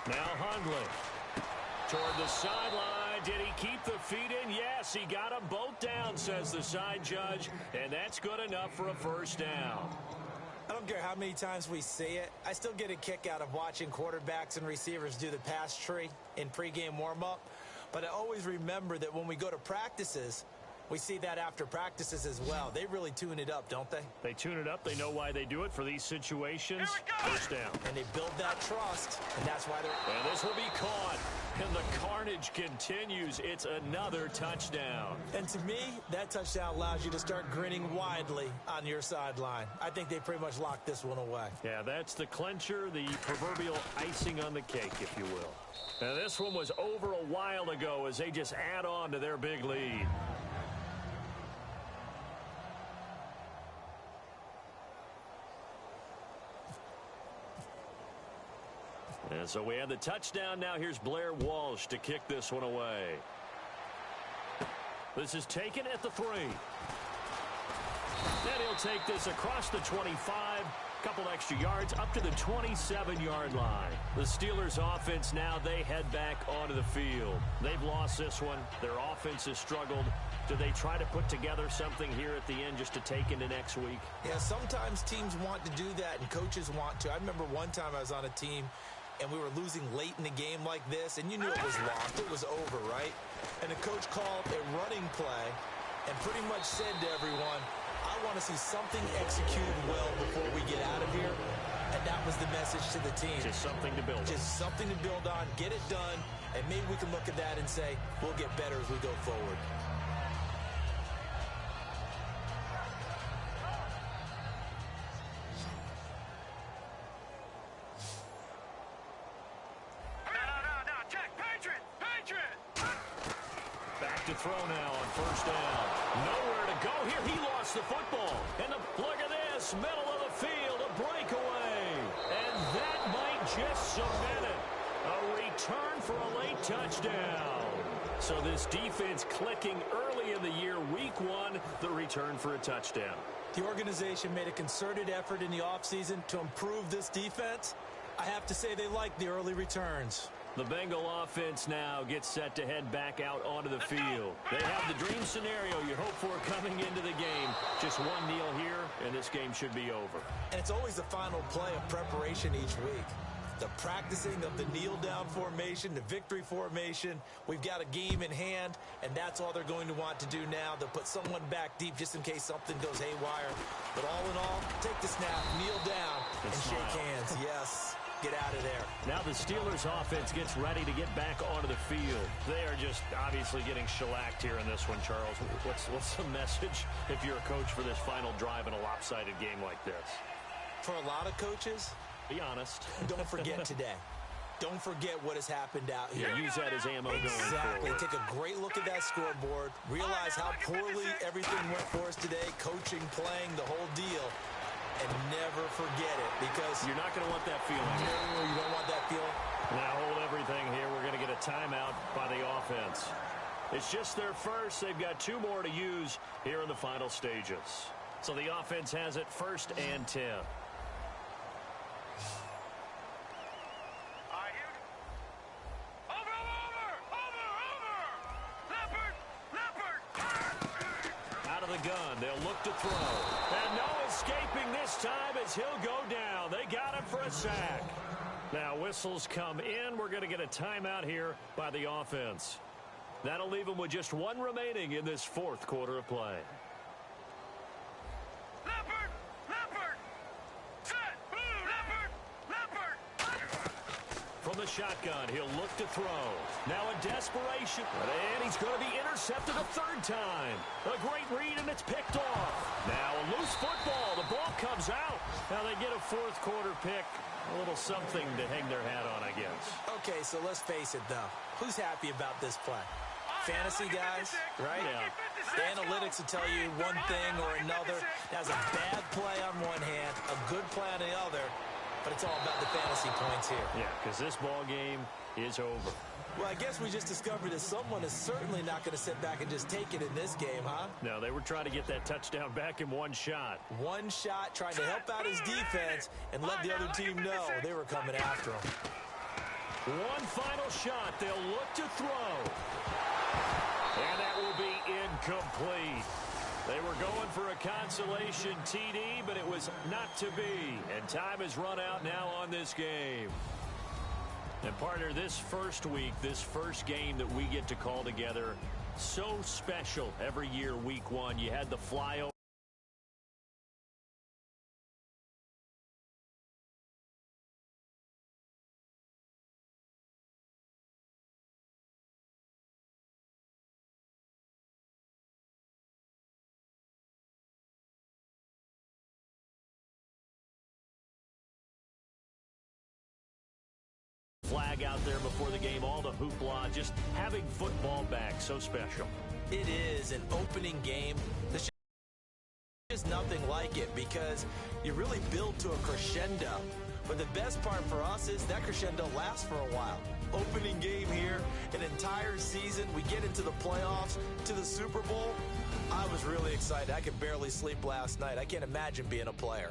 Now Hundley toward the sideline. Did he keep the feet in? Yes, he got them both down, says the side judge, and that's good enough for a first down. I don't care how many times we see it. I still get a kick out of watching quarterbacks and receivers do the pass tree in pregame warm-up. But I always remember that when we go to practices, we see that after practices as well. They really tune it up, don't they? They tune it up. They know why they do it for these situations. First down. And they build that trust, and that's why they're... And this will be caught. And the carnage continues. It's another touchdown. And to me, that touchdown allows you to start grinning widely on your sideline. I think they pretty much locked this one away. Yeah, that's the clincher, the proverbial icing on the cake, if you will. Now, this one was over a while ago as they just add on to their big lead. And so we have the touchdown. Now here's Blair Walsh to kick this one away. This is taken at the 3. And he'll take this across the 25. Couple extra yards up to the 27-yard line. The Steelers offense now, they head back onto the field. They've lost this one. Their offense has struggled. Do they try to put together something here at the end just to take into next week? Yeah, sometimes teams want to do that and coaches want to. I remember one time I was on a team and we were losing late in the game like this, and you knew it was lost. It was over, right? And the coach called a running play and pretty much said to everyone, I want to see something executed well before we get out of here. And that was the message to the team. Just something to build on. Just something to build on, get it done, and maybe we can look at that and say, we'll get better as we go forward. Throw now on first down. Nowhere to go here. He lost the football. And look at this. Middle of the field. A breakaway. And that might just cement it. A return for a late touchdown. So this defense clicking early in the year. Week 1, the return for a touchdown. The organization made a concerted effort in the offseason to improve this defense. I have to say they like the early returns. The Bengal offense now gets set to head back out onto the field. They have the dream scenario you hope for coming into the game. Just one kneel here, and this game should be over. And it's always the final play of preparation each week. The practicing of the kneel-down formation, the victory formation. We've got a game in hand, and that's all they're going to want to do now. They'll put someone back deep just in case something goes haywire. But all in all, take the snap, kneel down, and shake hands. Yes. Get out of there. Now the Steelers offense gets ready to get back onto the field. They are just obviously getting shellacked here in this one, Charles. What's the message if you're a coach for this final drive in a lopsided game like this? For a lot of coaches, be honest. Don't forget today. Don't forget what has happened out here. Yeah, use that as ammo going Exactly. forward. Take a great look at that scoreboard. Realize how poorly everything went for us today. Coaching, playing, the whole deal. And never forget it, because you're not going to want that feeling. No, you don't want that feeling. Now hold everything here. We're going to get a timeout by the offense. It's just their first. They've got 2 more to use here in the final stages. So the offense has it 1st and 10. Gun. They'll look to throw. And no escaping this time as he'll go down. They got him for a sack. Now whistles come in. We're going to get a timeout here by the offense. That'll leave them with just 1 remaining in this 4th quarter of play. From the shotgun, he'll look to throw. Now in desperation, and he's going to be intercepted a 3rd time. A great read, and it's picked off. Now a loose football. The ball comes out. Now they get a 4th quarter pick. A little something to hang their hat on, I guess. Okay, so let's face it, though. Who's happy about this play? Fantasy guys, right? Yeah. The analytics will tell you one thing or another. That's a bad play on one hand, a good play on the other. But it's all about the fantasy points here. Yeah, because this ball game is over. Well, I guess we just discovered that someone is certainly not going to sit back and just take it in this game, huh? No, they were trying to get that touchdown back in 1 shot. 1 shot, trying to help out his defense and let the other team know they were coming after him. 1 final shot. They'll look to throw. And that will be incomplete. They were going for a consolation TD, but it was not to be. And time has run out now on this game. And partner, this first week, this first game that we get to call together, so special every year, week one. You had the flyover. Flag out there before the game, all the hoopla, just having football back, so special. It is an opening game. There's just nothing like it because you really build to a crescendo. But the best part for us is that crescendo lasts for a while. Opening game here, an entire season. We get into the playoffs, to the Super Bowl. I was really excited. I could barely sleep last night. I can't imagine being a player.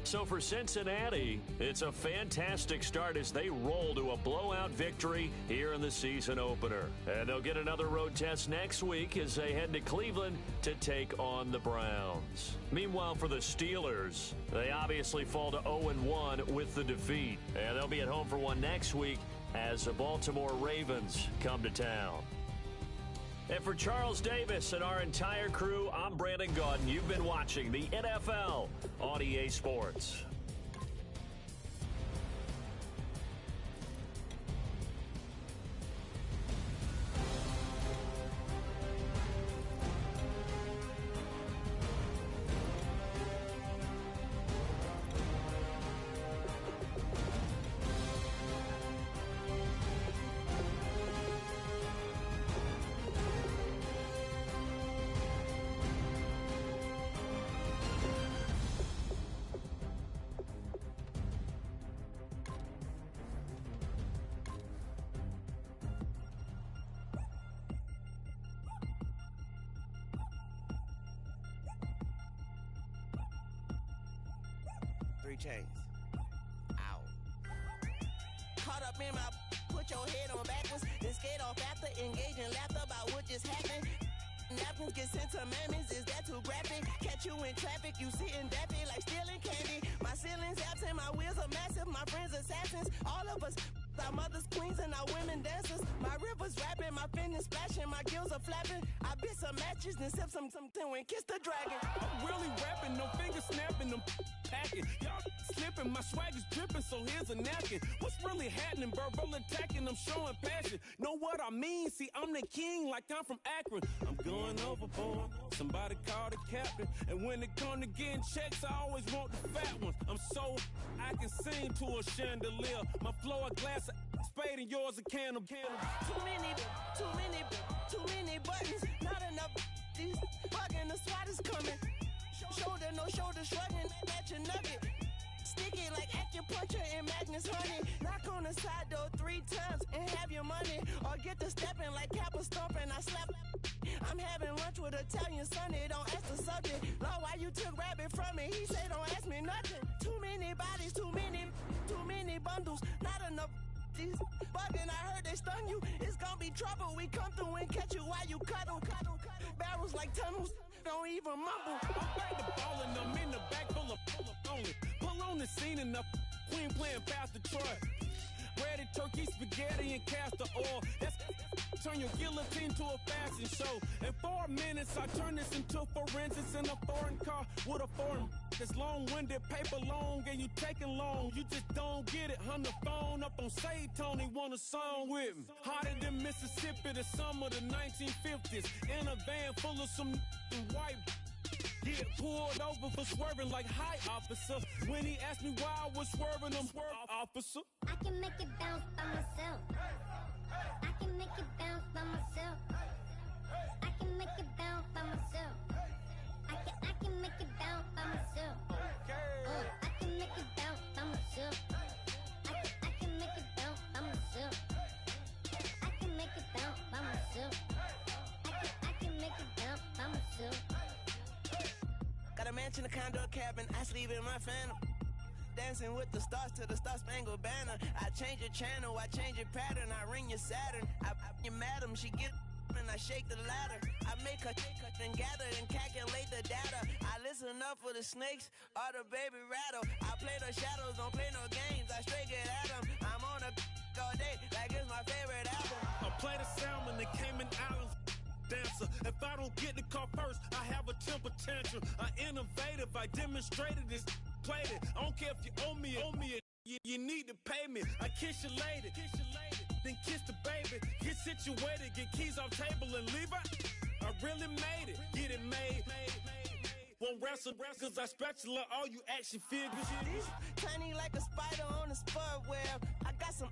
So for Cincinnati, it's a fantastic start as they roll to a blowout victory here in the season opener. And they'll get another road test next week as they head to Cleveland to take on the Browns. Meanwhile, for the Steelers, they obviously fall to 0-1 with the defeat. And they'll be at home for one next week as the Baltimore Ravens come to town. And for Charles Davis and our entire crew, I'm Brandon Gaudin. You've been watching the NFL on EA Sports. Chains. Ow. Caught up in my, put your head on backwards, then skate off after engaging laughter about what just happened. Napkins get sent to mammies, is that too graphic? Catch you in traffic, you sitting dappy like stealing candy. My ceiling's absent, my wheels are massive, my friends assassins. All of us, our mothers queens and our women dancers. My rivers rapping, my fingers splashing, my gills are flapping. I bit some matches, then sip some and kiss the dragon. I'm really rapping, no fingers snapping, them packing. Y'all slipping, my swag is dripping, so here's a napkin. What's really happening? Verbal attacking, I'm showing passion. Know what I mean? See, I'm the king like I'm from Akron. I'm going overboard, somebody call the captain. And when it come to getting checks, I always want the fat ones. I'm so I can sing to a chandelier. My flow a glass of spade and yours a can of candle. Too many buttons, not enough. These bugging, the SWAT is coming. Shoulder, no shoulder shrugging, at your nugget. Sticky like acupuncture and Magnus honey. Knock on the side door 3 times and have your money. Or get to stepping like Kappa stomping, I slap. I'm having lunch with Italian Sonny, don't ask the subject. Lord, why you took rabbit from me? He said don't ask me nothing. Too many bodies, too many bundles, not enough. These bugging, I heard they stun you. It's gonna be trouble. We come through and catch you while you cuddle. Barrels like tunnels, don't even mumble. I'm back to ballin', I'm in the back full of only. Pull on the scene enough. Queen playing Pastor Troy. Breaded turkey, spaghetti, and castor oil. That's turn your guillotine to a fashion show. In 4 minutes, I turn this into forensics in a foreign car with a foreign. It's long-winded, paper long, and you taking long. You just don't get it. On the phone up on Say Tony, want a song with me. Hotter than Mississippi, the summer of the 1950s. In a van full of some white. Get pulled over for swerving like hi, officer. When he asked me why I was swerving, I'm swerve, officer. I can make it bounce by myself. I can make it bounce by myself. I can make it bounce by myself. I can make it bounce by myself. I can make it bounce by myself. I can make it bounce by myself. I can make it bounce by myself. I can make it bounce by myself. Got a mansion, a condo, a cabin, I sleep in my phantom. Dancing with the stars to the Star-Spangled Banner. I change your channel, I change your pattern, I ring your Saturn. I your madam, she get and I shake the ladder. I make her and gather and calculate the data. I listen up for the snakes or the baby rattle. I play the shadows, don't play no games. I straight get at them. I'm on a all day like it's my favorite album. I play the salmon, the Cayman Islands dancer. If I don't get the car first, I have a temper tantrum. I innovative, I demonstrated this, played it. I don't care if you owe me it. You need to pay me. I kiss your lady, then kiss the baby. Get situated, get keys off table and leave her. I really made it, get it made. Won't wrestle, cause I spatula all you action figures. Tiny like a spider on a spud web. I got some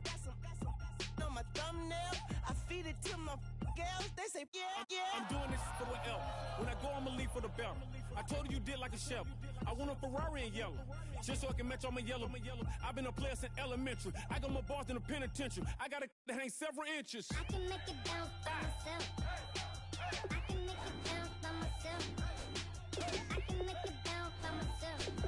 on my thumbnail. I feed it to my girls. They say, yeah. I'm doing this for the L. When I go, I'ma leave for the belt. I told you did like a chef. I want a Ferrari in yellow, just so I can match all my yellow. I've been a player since elementary. I got more bars than a penitentiary. I got a that hangs several inches. I can make it bounce by myself. I can make it bounce by myself. I can make it bounce by myself.